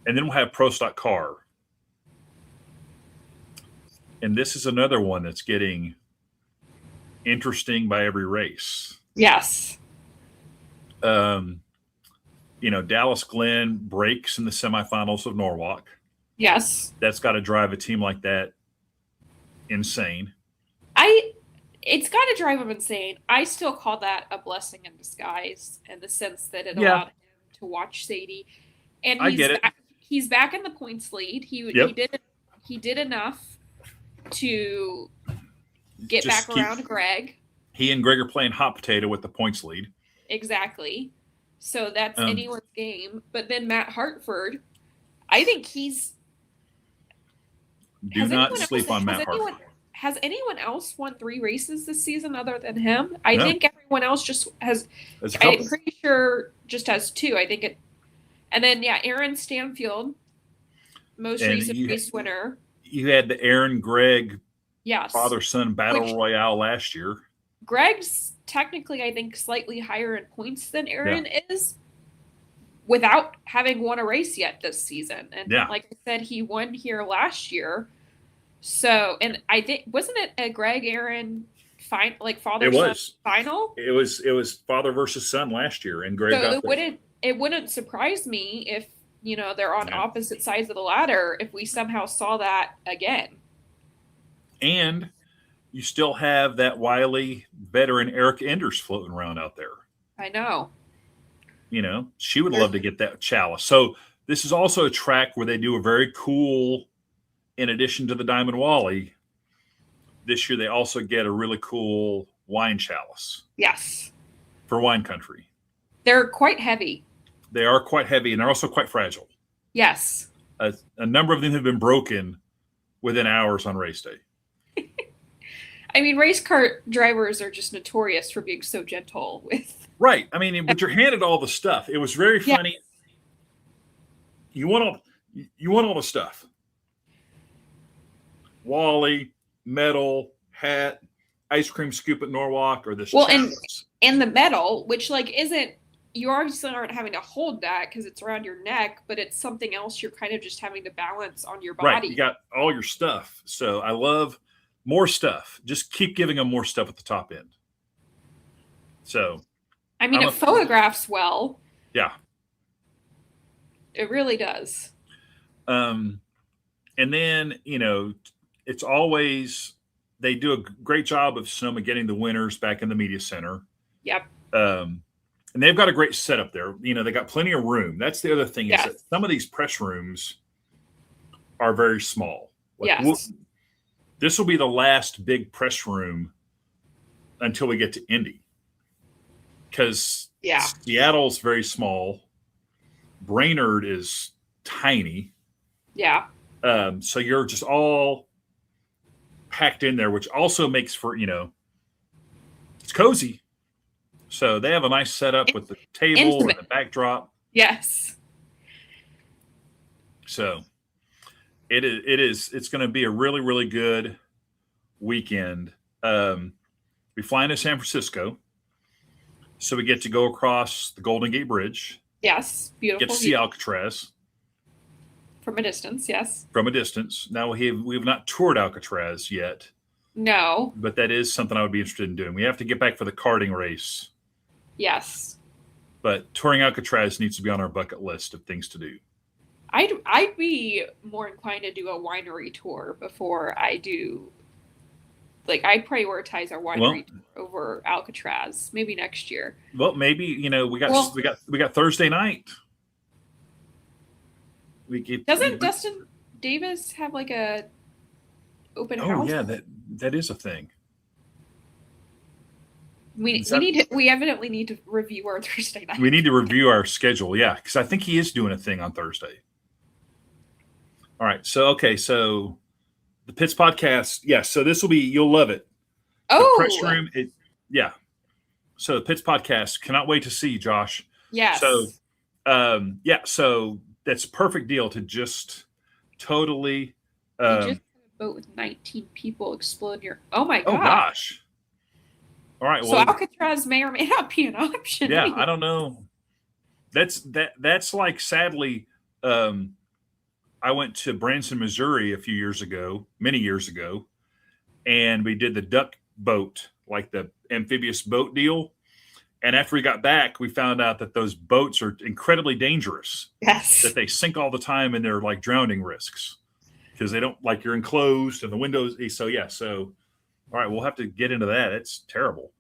S2: And then we'll have Pro Stock Car. And this is another one that's getting interesting by every race.
S3: Yes.
S2: Dallas Glenn breaks in the semifinals of Norwalk.
S3: Yes.
S2: That's got to drive a team like that insane.
S3: It's got to drive him insane. I still call that a blessing in disguise in the sense that it allowed him to watch Sadie. And he's back in the points lead. He did enough to get back around Greg.
S2: He and Greg are playing hot potato with the points lead.
S3: Exactly. So that's anyone's game. But then Matt Hartford, I think he's...
S2: Do not sleep on Matt Hartford.
S3: Has anyone else won 3 races this season other than him? I think everyone else just has... I'm pretty sure just has 2. I think it... And then, Aaron Stanfield, most recent race winner.
S2: You had the Aaron Greg
S3: Yes.
S2: father-son battle royale last year.
S3: Greg's technically, I think, slightly higher in points than Aaron is without having won a race yet this season. And like I said, he won here last year. So, and I think, wasn't it a Greg Aaron father-son final?
S2: It was father versus son last year, and Greg got
S3: it wouldn't surprise me if they're on opposite sides of the ladder if we somehow saw that again.
S2: And you still have that wily veteran Eric Enders floating around out there.
S3: I know.
S2: She would love to get that chalice. So this is also a track where they do a very cool, in addition to the Diamond Wally, this year they also get a really cool wine chalice.
S3: Yes.
S2: For wine country.
S3: They're quite heavy.
S2: They are quite heavy, and they're also quite fragile.
S3: Yes.
S2: A number of them have been broken within hours on race day.
S3: I mean, race car drivers are just notorious for being so gentle with.
S2: Right. I mean, but you're handed all the stuff. It was very funny. Yes. You want all the stuff. Wally, medal, hat, ice cream scoop at Norwalk, or this.
S3: Well, and the medal, which isn't, you obviously aren't having to hold that because it's around your neck, but it's something else you're kind of just having to balance on your body.
S2: Right. You got all your stuff. So I love more stuff. Just keep giving them more stuff at the top end. So.
S3: I mean, it photographs well.
S2: Yeah.
S3: It really does.
S2: And then, it's always, they do a great job of Sonoma getting the winners back in the media center.
S3: Yep.
S2: And they've got a great setup there. They got plenty of room. That's the other thing is that some of these press rooms are very small.
S3: Yes.
S2: This will be the last big press room until we get to Indy. Because Seattle's very small. Brainerd is tiny.
S3: Yeah.
S2: So you're just all packed in there, which also makes for, it's cozy. So they have a nice setup with the table and the backdrop.
S3: Yes.
S2: So it's going to be a really, really good weekend. We fly into San Francisco. So we get to go across the Golden Gate Bridge.
S3: Yes, beautiful.
S2: Get to see Alcatraz.
S3: From a distance, yes.
S2: From a distance. Now we've not toured Alcatraz yet.
S3: No.
S2: But that is something I would be interested in doing. We have to get back for the karting race.
S3: Yes.
S2: But touring Alcatraz needs to be on our bucket list of things to do.
S3: I'd be more inclined to do a winery tour before I do. I prioritize our winery tour over Alcatraz. Maybe next year.
S2: Well, maybe we got Thursday night.
S3: Doesn't Dustin Davis have a open house?
S2: Oh yeah, that is a thing.
S3: We evidently need to review our Thursday night.
S2: We need to review our schedule, because I think he is doing a thing on Thursday. All right, so the Pits podcast, so this will be, you'll love it.
S3: Oh,
S2: the press room, So the Pits podcast, cannot wait to see, Josh.
S3: Yes.
S2: So, so that's a perfect deal to just totally.
S3: You just had a boat with 19 people explode your. Oh my god!
S2: Oh gosh! All right.
S3: So Alcatraz may or may not be an option.
S2: Yeah, I don't know. That's sadly. I went to Branson, Missouri many years ago, and we did the duck boat, the amphibious boat deal. And after we got back, we found out that those boats are incredibly dangerous.
S3: Yes.
S2: That they sink all the time and they're drowning risks because they don't you're enclosed and the windows. So, all right, we'll have to get into that. It's terrible.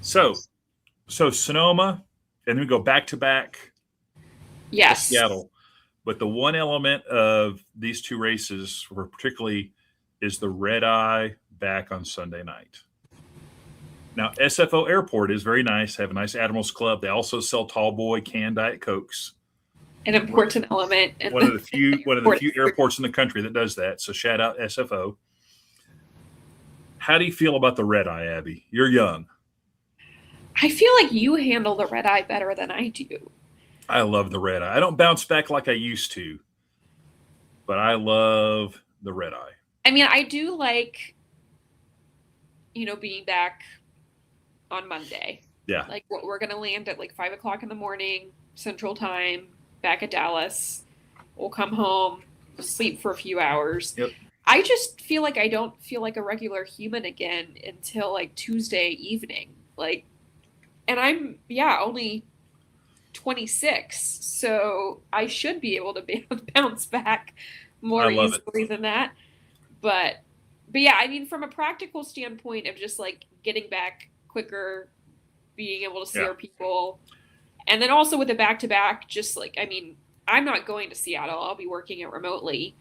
S2: So Sonoma, and then we go back to back.
S3: Yes.
S2: To Seattle. But the one element of these two races, particularly, is the red eye back on Sunday night. Now, SFO Airport is very nice. They have a nice Admirals Club. They also sell tall boy canned Diet Cokes.
S3: An important element.
S2: One of the few airports in the country that does that. So shout out SFO. How do you feel about the red eye, Abby? You're young.
S3: I feel like you handle the red eye better than I do.
S2: I love the red eye. I don't bounce back like I used to, but I love the red eye.
S3: I mean, I do like, being back on Monday.
S2: Yeah.
S3: We're going to land at 5 o'clock in the morning, Central Time, back at Dallas. We'll come home, sleep for a few hours.
S2: Yep.
S3: I just feel like I don't feel like a regular human again until Tuesday evening. And I'm, only 26, so I should be able to bounce back more easily than that. But yeah, I mean, from a practical standpoint of just like getting back quicker, being able to see our people, and then also with the back-to-back, just like, I mean, I'm not going to Seattle. I'll be working it remotely.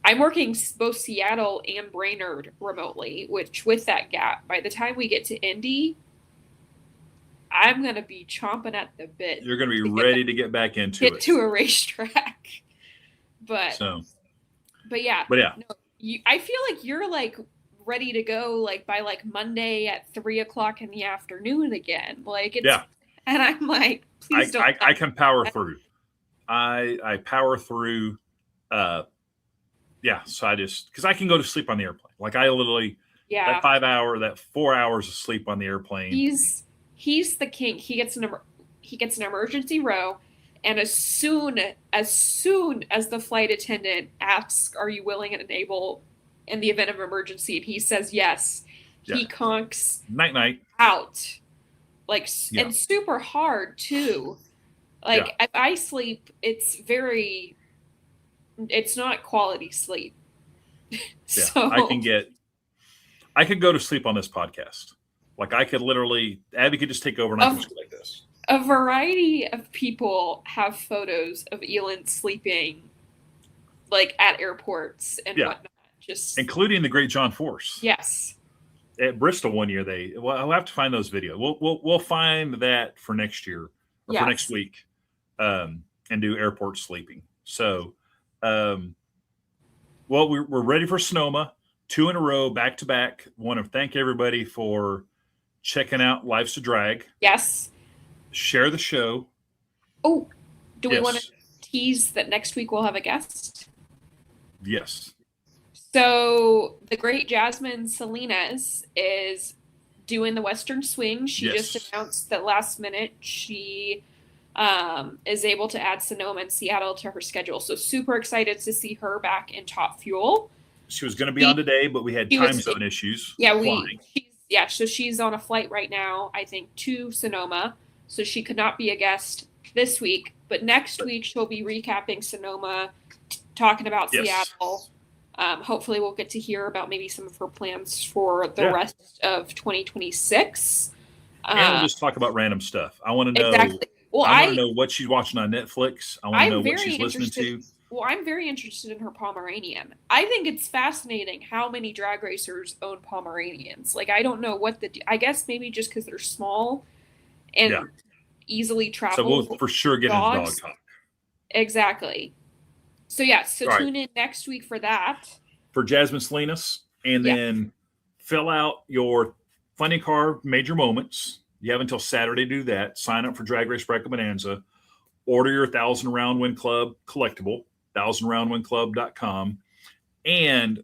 S3: I'm working both Seattle and Brainerd remotely, which with that gap, by the time we get to Indy, I'm going to be chomping at the bit.
S2: You're going to be ready to get back into it.
S3: Get to a racetrack. But yeah. No, I feel like you're like ready to go like by like Monday at 3:00 in the afternoon again. Like it's, and I'm like, please don't.
S2: I can power through. I power through. So I just, because I can go to sleep on the airplane. Like I literally, that 4 hours of sleep on the airplane.
S3: He's the king. He gets an emergency row, and as soon as the flight attendant asks, "Are you willing and able in the event of emergency?" and he says yes, he conks
S2: night
S3: out, like and super hard too. Like if I sleep, it's not quality sleep. So I could go to sleep on this podcast. Like I could literally, Abby could just take over and I could like this. A variety of people have photos of Elon sleeping like at airports and whatnot. Just
S2: including the great John Force.
S3: Yes.
S2: At Bristol one year, I'll have to find those videos. We'll find that for next year or for next week, and do airport sleeping. So, we're ready for Sonoma, 2 in a row, back to back. Want to thank everybody for checking out Life's a Drag.
S3: Yes.
S2: Share the show.
S3: Oh, do we want to tease that next week we'll have a guest?
S2: Yes.
S3: So the great Jasmine Salinas is doing the Western Swing. She just announced that last minute she is able to add Sonoma and Seattle to her schedule. So super excited to see her back in Top Fuel.
S2: She was going to be on today, but we had time zone issues.
S3: Yeah, so she's on a flight right now, I think, to Sonoma. So she could not be a guest this week. But next week, she'll be recapping Sonoma, talking about Seattle. Hopefully, we'll get to hear about maybe some of her plans for the rest of 2026.
S2: And we'll just talk about random stuff. I want to know.
S3: Exactly. Well,
S2: I want to know what she's watching on Netflix. I want to know what she's listening to.
S3: Well, I'm very interested in her Pomeranian. I think it's fascinating how many drag racers own Pomeranians. Like, I don't know I guess maybe just because they're small and easily travel.
S2: So we'll for sure get into dog talk.
S3: Exactly. So, tune in next week for that.
S2: For Jasmine Salinas. And then fill out your Funny Car Major Moments. You have until Saturday to do that. Sign up for Drag Race Bracket Bonanza. Order your 1,000 Round Win Club collectible. 1000roundwinclub.com, and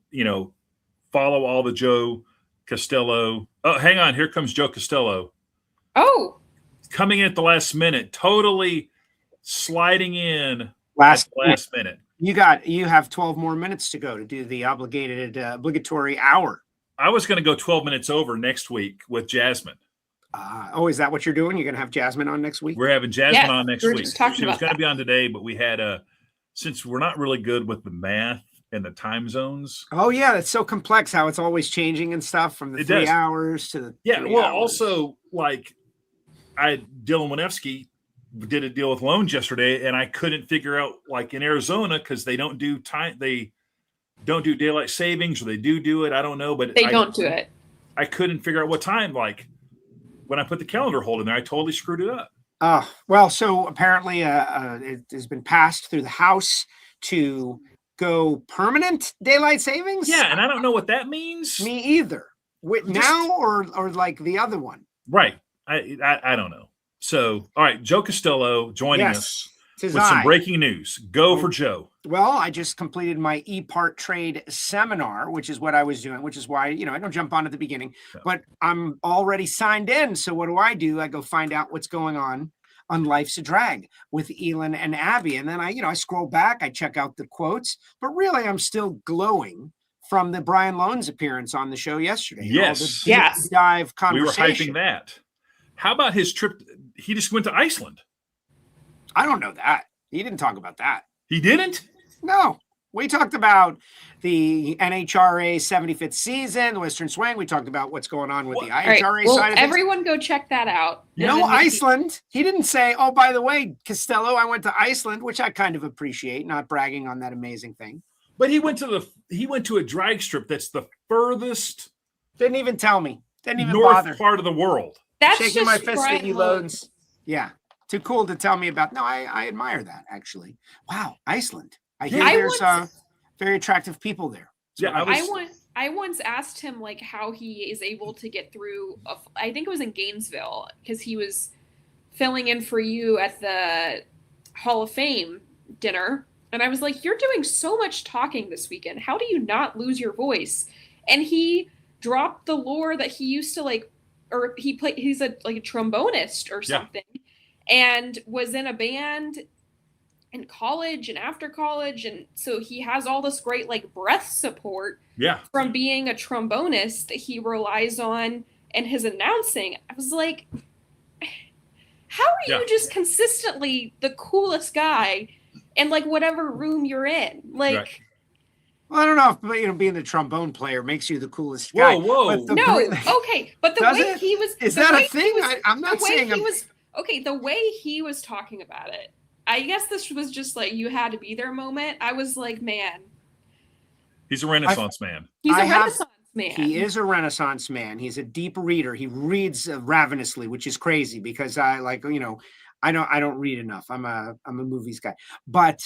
S2: follow all the Joe Costello. Oh, hang on, here comes Joe Costello.
S3: Oh,
S2: coming in at the last minute, totally sliding in last minute.
S13: You have 12 more minutes to go to do the obligatory hour.
S2: I was going to go 12 minutes over next week with Jasmine.
S13: Is that what you're doing? You're going to have Jasmine on next week?
S2: We're having Jasmine on next week.
S3: She
S2: was going to be on today, but we had since we're not really good with the math and the time zones.
S13: Oh yeah, it's so complex how it's always changing and stuff from the 3 hours to the 3 hours.
S2: Also like Dylan Winefsky did a deal with loans yesterday, and I couldn't figure out, like in Arizona, because they don't do daylight savings, or they do it. I don't know, but
S3: they don't do it.
S2: I couldn't figure out what time. Like when I put the calendar hold in there, I totally screwed it up.
S13: So apparently it has been passed through the House to go permanent daylight savings.
S2: Yeah, and I don't know what that means.
S13: Me either. Now or like the other one.
S2: Right. I don't know. So, all right, Joe Costello joining us with some breaking news. Go for Joe.
S13: Well, I just completed my e-part trade seminar, which is what I was doing, which is why, I don't jump on at the beginning, but I'm already signed in. So what do? I go find out what's going on Life's a Drag with Elon and Abby. And then I scroll back, I check out the quotes, but really I'm still glowing from the Brian Loans appearance on the show yesterday.
S2: Yes.
S13: Dive conversation.
S2: We were hyping that. How about his trip? He just went to Iceland.
S13: I don't know that. He didn't talk about that.
S2: He didn't?
S13: No. We talked about the NHRA 75th season, the Western Swing. We talked about what's going on with the IHRA side of things.
S3: Everyone go check that out.
S13: No Iceland. He didn't say, oh, by the way, Costello, I went to Iceland, which I kind of appreciate, not bragging on that amazing thing.
S2: But he went to a drag strip that's the furthest.
S13: Didn't even tell me. Didn't even
S2: north
S13: bother.
S2: Part of the world.
S3: That's
S13: shaking
S3: just
S13: my fist
S3: right
S13: at you, Loans. Yeah. Too cool to tell me about. No, I admire that, actually. Wow. Iceland. I hear there's very attractive people there.
S2: Yeah,
S3: I once asked him like how he is able to get through. I think it was in Gainesville because he was filling in for you at the Hall of Fame dinner, and I was like, "You're doing so much talking this weekend. How do you not lose your voice?" And he dropped the lore that he used to like, or he's a trombonist or something, and was in a band in college and after college, and so he has all this great like breath support from being a trombonist that he relies on in his announcing. I was like, how are you just consistently the coolest guy in like whatever room you're in? Like
S13: well, I don't know if being the trombone player makes you the coolest guy.
S2: Whoa.
S3: But the way he was
S13: is that a thing? I'm not saying
S3: the way he was talking about it, I guess this was just like you had to be there moment. I was like, man.
S2: He's a Renaissance man.
S3: He's a Renaissance man.
S13: He is a Renaissance man. He's a deep reader. He reads ravenously, which is crazy because I don't read enough. I'm a movies guy. But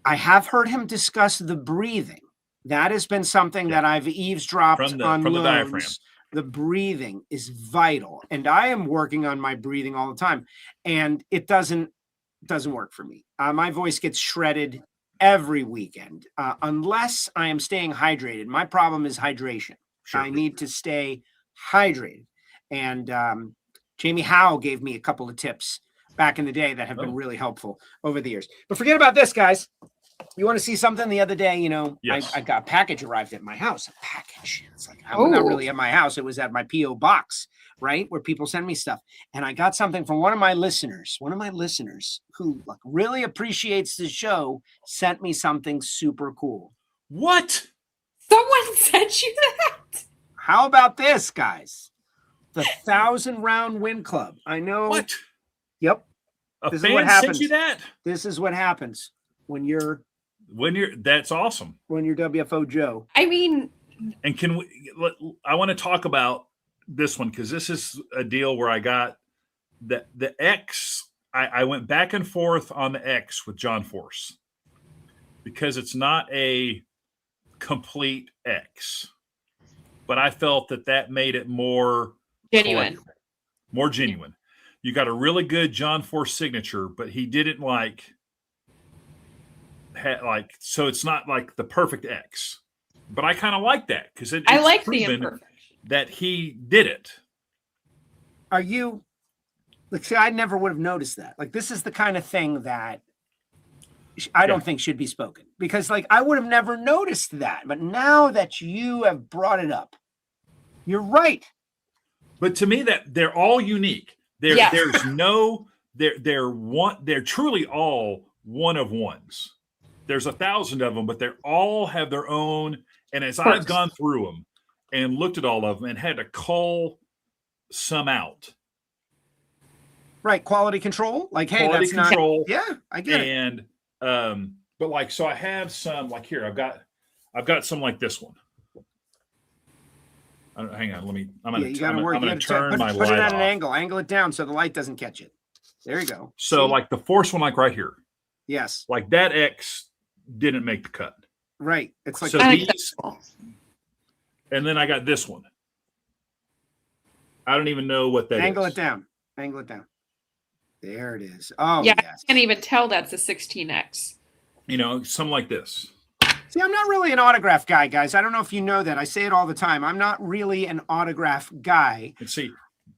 S13: I have heard him discuss the breathing. That has been something that I've eavesdropped on
S2: from the diaphragm.
S13: The breathing is vital. And I am working on my breathing all the time. And it doesn't work for me. My voice gets shredded every weekend unless I am staying hydrated. My problem is hydration. Sure. I need to stay hydrated. And Jamie Howe gave me a couple of tips back in the day that have been really helpful over the years. But forget about this, guys. You want to see something? The other day, I got a package arrived at my house. A package. It's like, not really at my house. It was at my P.O. box, right? Where people send me stuff. And I got something from one of my listeners who really appreciates the show, sent me something super cool.
S2: What?
S3: Someone sent you that?
S13: How about this, guys? The 1,000-round win club. I know.
S2: What?
S13: Yep.
S2: This is what happens. Sent you that?
S13: This is what happens when you're
S2: that's awesome.
S13: When you're WFO Joe.
S3: I mean,
S2: and I want to talk about this one because this is a deal where I got the X. I went back and forth on the X with John Force because it's not a complete X, but I felt that made it more
S3: genuine.
S2: More genuine. You got a really good John Force signature, but he didn't so it's not like the perfect X. But I kind of like that because I like the imperfection that he did it.
S13: Are you? See, I never would have noticed that. Like, this is the kind of thing that I don't think should be spoken because, I would have never noticed that. But now that you have brought it up, you're right.
S2: But to me, that they're all unique. There's no. They're truly all one of ones. There's 1,000 of them, but they all have their own. And as I've gone through them and looked at all of them and had to cull some out.
S13: Right. Quality control. Hey,
S2: quality
S13: that's
S2: control.
S13: Yeah, I get it.
S2: And, but so I have some here, I've got some like this one. Hang on. I'm going to turn my light
S13: Put it at
S2: off.
S13: an angle it down so the light doesn't catch it. There you go.
S2: So the Force one, right here.
S13: Yes.
S2: That X didn't make the cut.
S13: Right. It's
S2: so these, and then I got this one. I don't even know what that
S13: Angle
S2: is.
S13: it down. There it is. Oh,
S3: yeah.
S13: Yes.
S3: I can't even tell that's a 16X.
S2: Something like this.
S13: See, I'm not really an autograph guy, guys. I don't know if you know that. I say it all the time. I'm not really an autograph guy.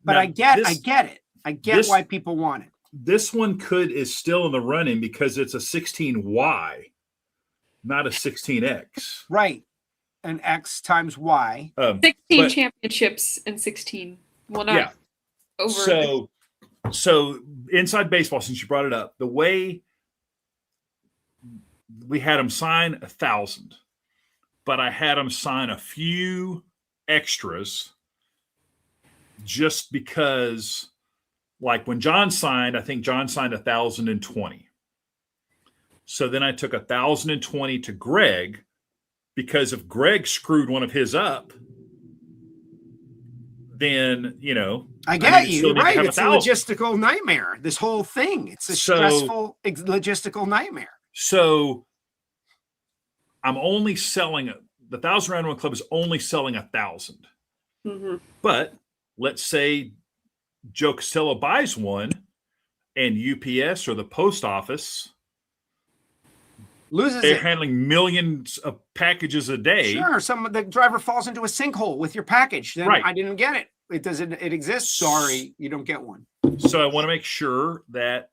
S13: But I get it. I get why people want it.
S2: This one is still in the running because it's a 16Y, not a 16X.
S13: Right. An X times Y.
S3: 16 championships and 16. Well, not.
S2: Yeah.
S3: over.
S2: So inside baseball, since you brought it up, the way we had them sign 1,000, but I had them sign a few extras just because, like when John signed, I think John signed 1,020. So then I took 1,020 to Greg, because if Greg screwed one of his up, then,
S13: I get you. Right. It's a
S2: 1,000.
S13: logistical nightmare. This whole thing. It's a stressful logistical nightmare.
S2: So I'm only selling the 1,000 Round One Club is only selling 1,000.
S3: Mm-hmm.
S2: But let's say Joe Costello buys one and UPS or the post office
S13: loses
S2: they're
S13: it.
S2: handling millions of packages a day.
S13: Sure. The driver falls into a sinkhole with your package. Then
S2: Right.
S13: I didn't get it. It exists. Sorry, you don't get one.
S2: So I want to make sure that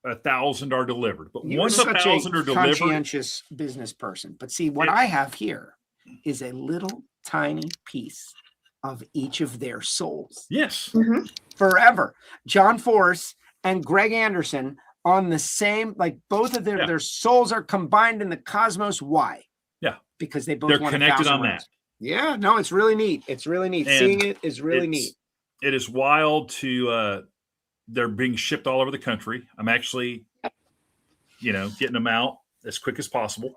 S2: 1,000 are delivered. But
S13: You're
S2: once
S13: such
S2: 1,000 are
S13: a
S2: delivered,
S13: conscientious business person. But see, what I have here is a little tiny piece of each of their souls.
S2: yes.
S3: Mm-hmm.
S13: Forever. John Force and Greg Anderson on the same, like both of their souls are combined in the cosmos. Why?
S2: Yeah.
S13: Because they both
S2: They're
S13: want
S2: connected
S13: 1,000
S2: on
S13: rounds.
S2: that.
S13: Yeah, no, it's really neat. It's really neat.
S2: And
S13: Seeing it is really neat.
S2: It is wild to they're being shipped all over the country. I'm actually, getting them out as quick as possible.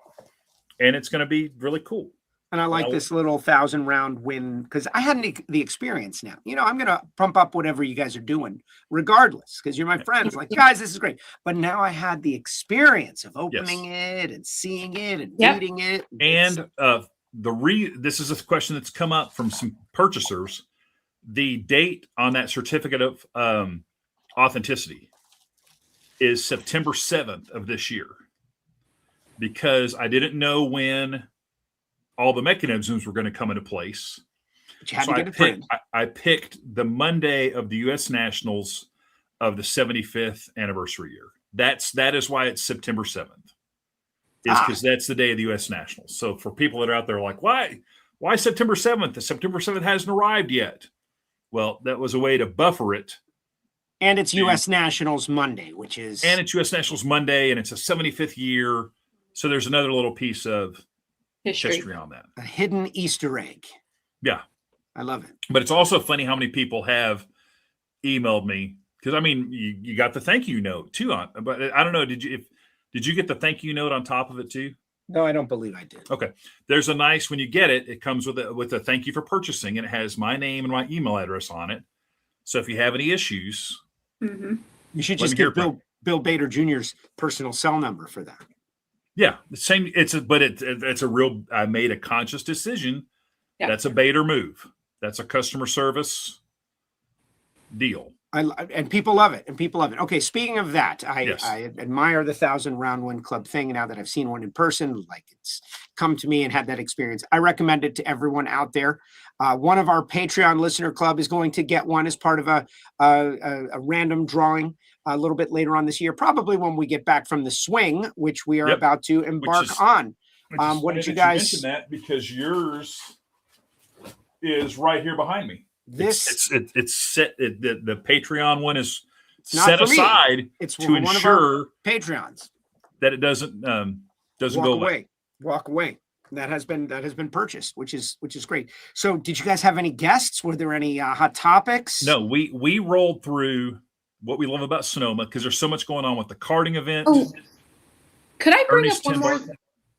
S2: And it's going to be really cool.
S13: And I like this little 1,000 round win because I had the experience now. I'm going to pump up whatever you guys are doing regardless because you're my friends. Like, guys, this is great. But now I had the experience of opening it and seeing it and reading it.
S2: And this is a question that's come up from some purchasers. The date on that certificate of authenticity is September 7th of this year, because I didn't know when all the mechanisms were going to come into place.
S13: But you had
S2: So
S13: to get it printed.
S2: I picked the Monday of the U.S. Nationals of the 75th anniversary year. That is why it's September 7th. Is because that's the day of the U.S. Nationals. So for people that are out there like, why September 7th? The September 7th hasn't arrived yet. Well, that was a way to buffer it.
S13: And it's U.S. Nationals Monday,
S2: And it's U.S. Nationals Monday, and it's a 75th year. So there's another little piece of history on that.
S13: A hidden Easter egg.
S2: Yeah.
S13: I love it.
S2: But it's also funny how many people have emailed me, because, I mean, you got the thank you note too on, but I don't know. Did you get the thank you note on top of it too?
S13: No, I don't believe I did.
S2: Okay. There's a nice, when you get it, it comes with a thank you for purchasing, and it has my name and my email address on it. So if you have any issues,
S13: you should just get Bill Bader Jr.'s personal cell number for that.
S2: Yeah, the same. It's a real. I made a conscious decision. Yeah. That's a Bader move. That's a customer service deal.
S13: And people love it. Okay, speaking of that, I admire the 1,000 round one club thing. Now that I've seen one in person, like it's come to me and had that experience, I recommend it to everyone out there. One of our Patreon listener club is going to get one as part of a random drawing a little bit later on this year, probably when we get back from the swing, which we are about to embark on. What did you guys?
S2: You mention that because yours is right here behind me. It's set. The Patreon one is set aside
S13: it's
S2: to ensure
S13: Patreons
S2: that it doesn't go away.
S13: Walk away. That has been purchased, which is great. So, did you guys have any guests? Were there any hot topics?
S2: No, we rolled through what we love about Sonoma because there's so much going on with the karting event.
S3: Oh, could I bring up one more?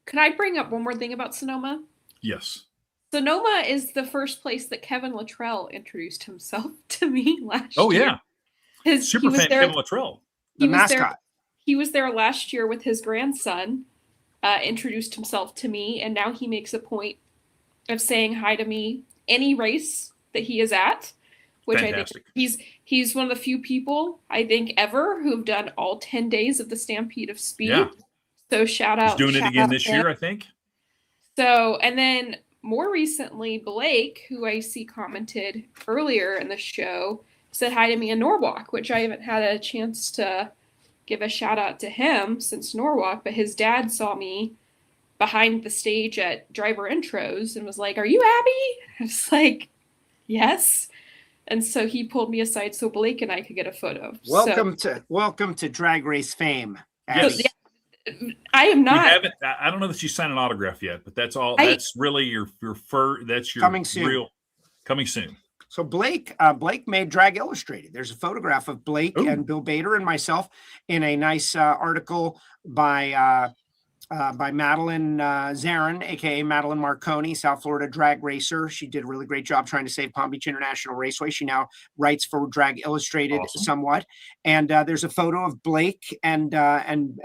S3: Could I bring up one more thing about Sonoma?
S2: Yes.
S3: Sonoma is the first place that Kevin Luttrell introduced himself to me last year.
S2: Oh, yeah.
S3: Super fan
S2: Kevin Luttrell.
S13: The mascot.
S3: He was there last year with his grandson, introduced himself to me, and now he makes a point of saying hi to me any race that he is at, which
S2: Fantastic.
S3: I think he's one of the few people, I think, ever who have done all 10 days of the Stampede of Speed.
S2: Yeah.
S3: So shout out.
S2: He's doing it again this year, I think.
S3: So, and then more recently, Blake, who I see commented earlier in the show, said hi to me in Norwalk, which I haven't had a chance to give a shout out to him since Norwalk, but his dad saw me behind the stage at driver intros and was like, "Are you Abby?" I was like, "Yes." And so he pulled me aside so Blake and I could get a photo.
S13: Welcome to Drag Race fame.
S2: Yes.
S3: So, I am not.
S2: I don't know that you signed an autograph yet, but that's all. That's really your that's your
S13: coming soon.
S2: Coming soon.
S13: So Blake made Drag Illustrated. There's a photograph of Blake and Bill Bader and myself in a nice article by Madeline Zarin, aka Madeline Marconi, South Florida drag racer. She did a really great job trying to save Palm Beach International Raceway. She now writes for Drag Illustrated somewhat. And there's a photo of Blake and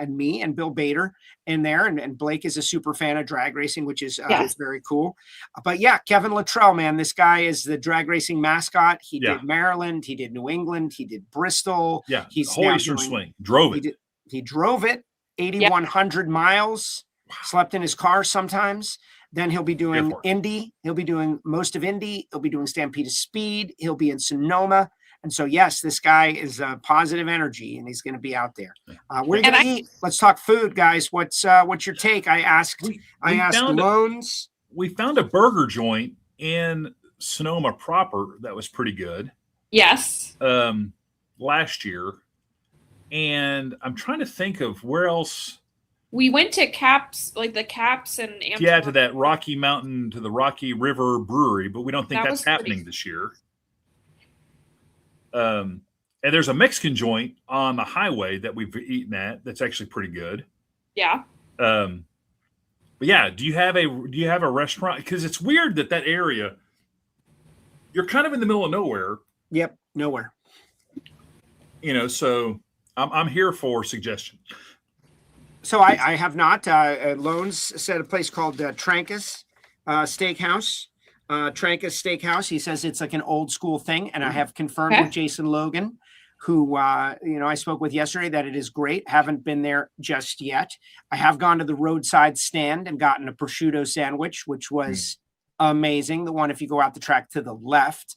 S13: me and Bill Bader in there. And Blake is a super fan of drag racing, which is very cool. But yeah, Kevin Luttrell, man, this guy is the drag racing mascot. He did Maryland, he did New England, he did Bristol.
S2: Yeah,
S13: he's
S2: whole Eastern Swing. Drove it.
S13: He drove it. 8,100 miles, slept in his car sometimes. Then he'll be doing Indy. He'll be doing most of Indy. He'll be doing Stampede of Speed. He'll be in Sonoma. And so, yes, this guy is positive energy, and he's going to be out there. We're going to eat. Let's talk food, guys. What's your take? I asked Loans.
S2: We found a burger joint in Sonoma proper that was pretty good.
S3: Yes.
S2: Last year. And I'm trying to think of where else.
S3: We went to Caps, like the Caps and Amsterdam.
S2: Yeah, to that Rocky Mountain, to the Rocky River Brewery, but we don't think that's happening this year. And there's a Mexican joint on the highway that we've eaten at that's actually pretty good.
S3: Yeah.
S2: But yeah, do you have a restaurant? Because it's weird that area, you're kind of in the middle of nowhere.
S13: Yep, nowhere.
S2: So I'm here for suggestion.
S13: So I have not. Loans said a place called Trancas Steakhouse. Trancas Steakhouse. He says it's like an old school thing, and I have confirmed with Jason Logan, who I spoke with yesterday, that it is great. Haven't been there just yet. I have gone to the roadside stand and gotten a prosciutto sandwich, which was amazing. The one if you go out the track to the left.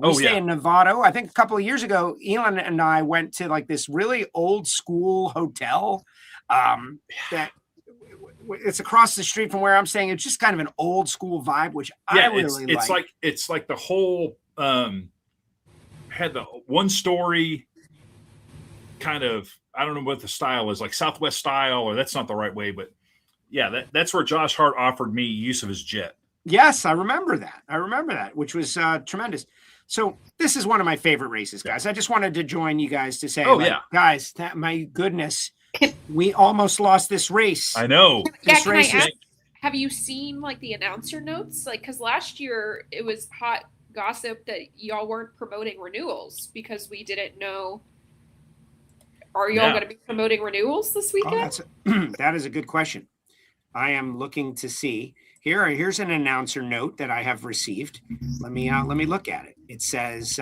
S13: We stay in Novato. I think a couple of years ago, Elon and I went to like this really old school hotel that it's across the street from where I'm staying. It's just kind of an old school vibe, which I really like.
S2: It's like the whole had the one story kind of, I don't know what the style is, like Southwest style, or that's not the right way, but yeah, that's where Josh Hart offered me use of his jet.
S13: Yes, I remember that, which was tremendous. So this is one of my favorite races, guys. I just wanted to join you guys to say, guys, my goodness, we almost lost this race.
S2: I know.
S3: Can I ask, have you seen like the announcer notes? Like, because last year it was hot gossip that y'all weren't promoting renewals because we didn't know. Are y'all going to be promoting renewals this weekend?
S13: That is a good question. I am looking to see. Here's an announcer note that I have received. Let me look at it. It says,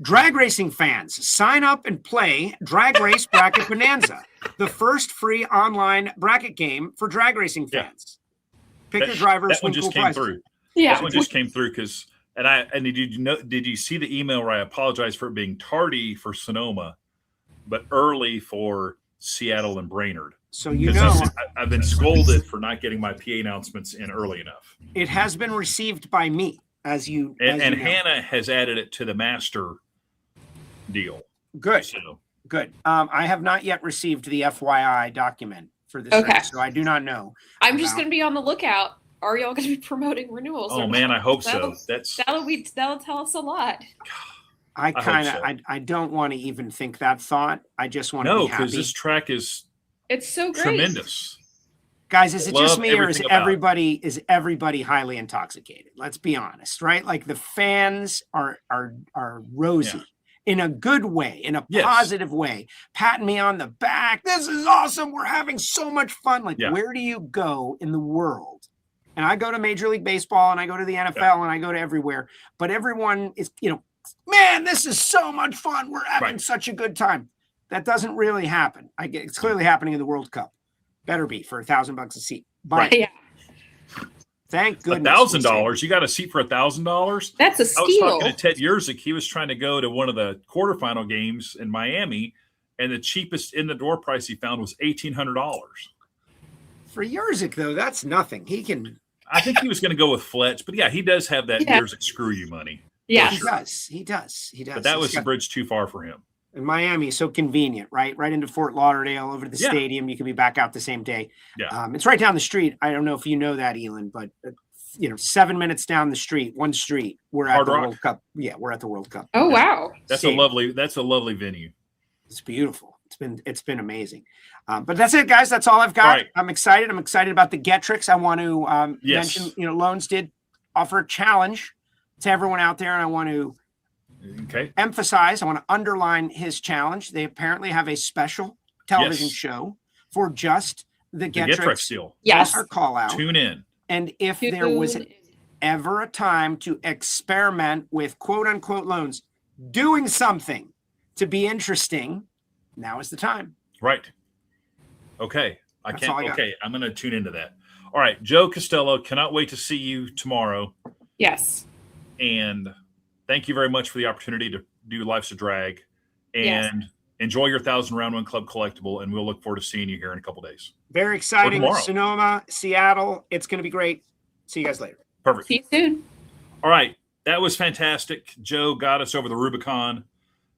S13: drag racing fans, sign up and play Drag Race Bracket Bonanza, the first free online bracket game for drag racing fans. Pick your drivers.
S2: That one just came through.
S3: Yeah,
S2: that one just came through because, did you see the email where I apologize for it being tardy for Sonoma, but early for Seattle and Brainerd?
S13: So
S2: I've been scolded for not getting my PA announcements in early enough.
S13: It has been received by me, as you
S2: and
S13: know.
S2: Hannah has added it to the master deal.
S13: Good, good. I have not yet received the FYI document for this race, so I do not know.
S3: I'm just going to be on the lookout. Are y'all going to be promoting renewals?
S2: Oh man, I hope so.
S3: That'll tell us a lot.
S13: I don't want to even think that thought. I just want to be happy.
S2: No, because this track is.
S3: It's so great.
S2: Tremendous.
S13: Guys, is it just me or is everybody highly intoxicated? Let's be honest, right? Like the fans are rosy in a good way, in a positive way, patting me on the back. This is awesome. We're having so much fun. Like, where do you go in the world? And I go to Major League Baseball and I go to the NFL and I go to everywhere, but everyone is, man, this is so much fun. We're having such a good time. That doesn't really happen. It's clearly happening in the World Cup. Better be for $1,000 a seat. But thank goodness.
S2: $1,000. You got a seat for $1,000?
S3: That's a steal.
S2: I was talking to Ted Yerzik. He was trying to go to one of the quarterfinal games in Miami, and the cheapest in the door price he found was $1,800.
S13: For Yerzik, though, that's nothing. He can.
S2: I think he was going to go with Fletch, but yeah, he does have that Yerzik screw you money.
S3: Yes.
S13: He does.
S2: But that was the bridge too far for him.
S13: And Miami is so convenient, right? Right into Fort Lauderdale, over to the stadium. You can be back out the same day.
S2: Yeah.
S13: It's right down the street. I don't know if you know that, Elon, but 7 minutes down the street, one street, we're at the World Cup. Yeah, we're at the World Cup.
S3: Oh, wow.
S2: That's a lovely venue.
S13: It's beautiful. It's been amazing. But that's it, guys. That's all I've got.
S2: All right.
S13: I'm excited. I'm excited about the GETTRX. I want to
S2: Yes.
S13: mention, Loans did offer a challenge to everyone out there, and I want to emphasize, I want to underline his challenge. They apparently have a special television show for just the GETTRX
S2: deal.
S3: Yes.
S13: Our call out.
S2: Tune in.
S13: And if there was ever a time to experiment with quote unquote loans, doing something to be interesting, now is the time.
S2: Right. Okay.
S13: That's all I got.
S2: Okay. I'm going to tune into that. All right. Joe Costello, cannot wait to see you tomorrow.
S3: Yes.
S2: And thank you very much for the opportunity to do Life's a Drag. And enjoy your 1,000 Round One Club collectible. And we'll look forward to seeing you here in a couple days.
S13: Very exciting. Sonoma, Seattle. It's going to be great. See you guys later.
S2: Perfect.
S3: See you soon.
S2: All right. That was fantastic. Joe got us over the Rubicon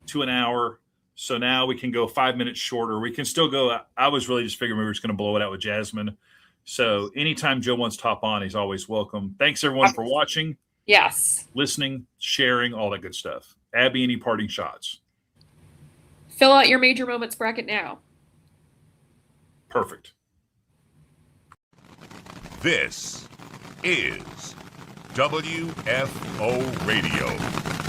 S2: to an hour. So now we can go 5 minutes shorter. We can still go. I was really just figuring we were just going to blow it out with Jasmine. So anytime Joe wants to hop on, he's always welcome. Thanks, everyone, for watching.
S3: Yes.
S2: Listening, sharing, all that good stuff. Abby, any parting shots?
S3: Fill out your major moments bracket now.
S2: Perfect.
S1: This is WFO Radio.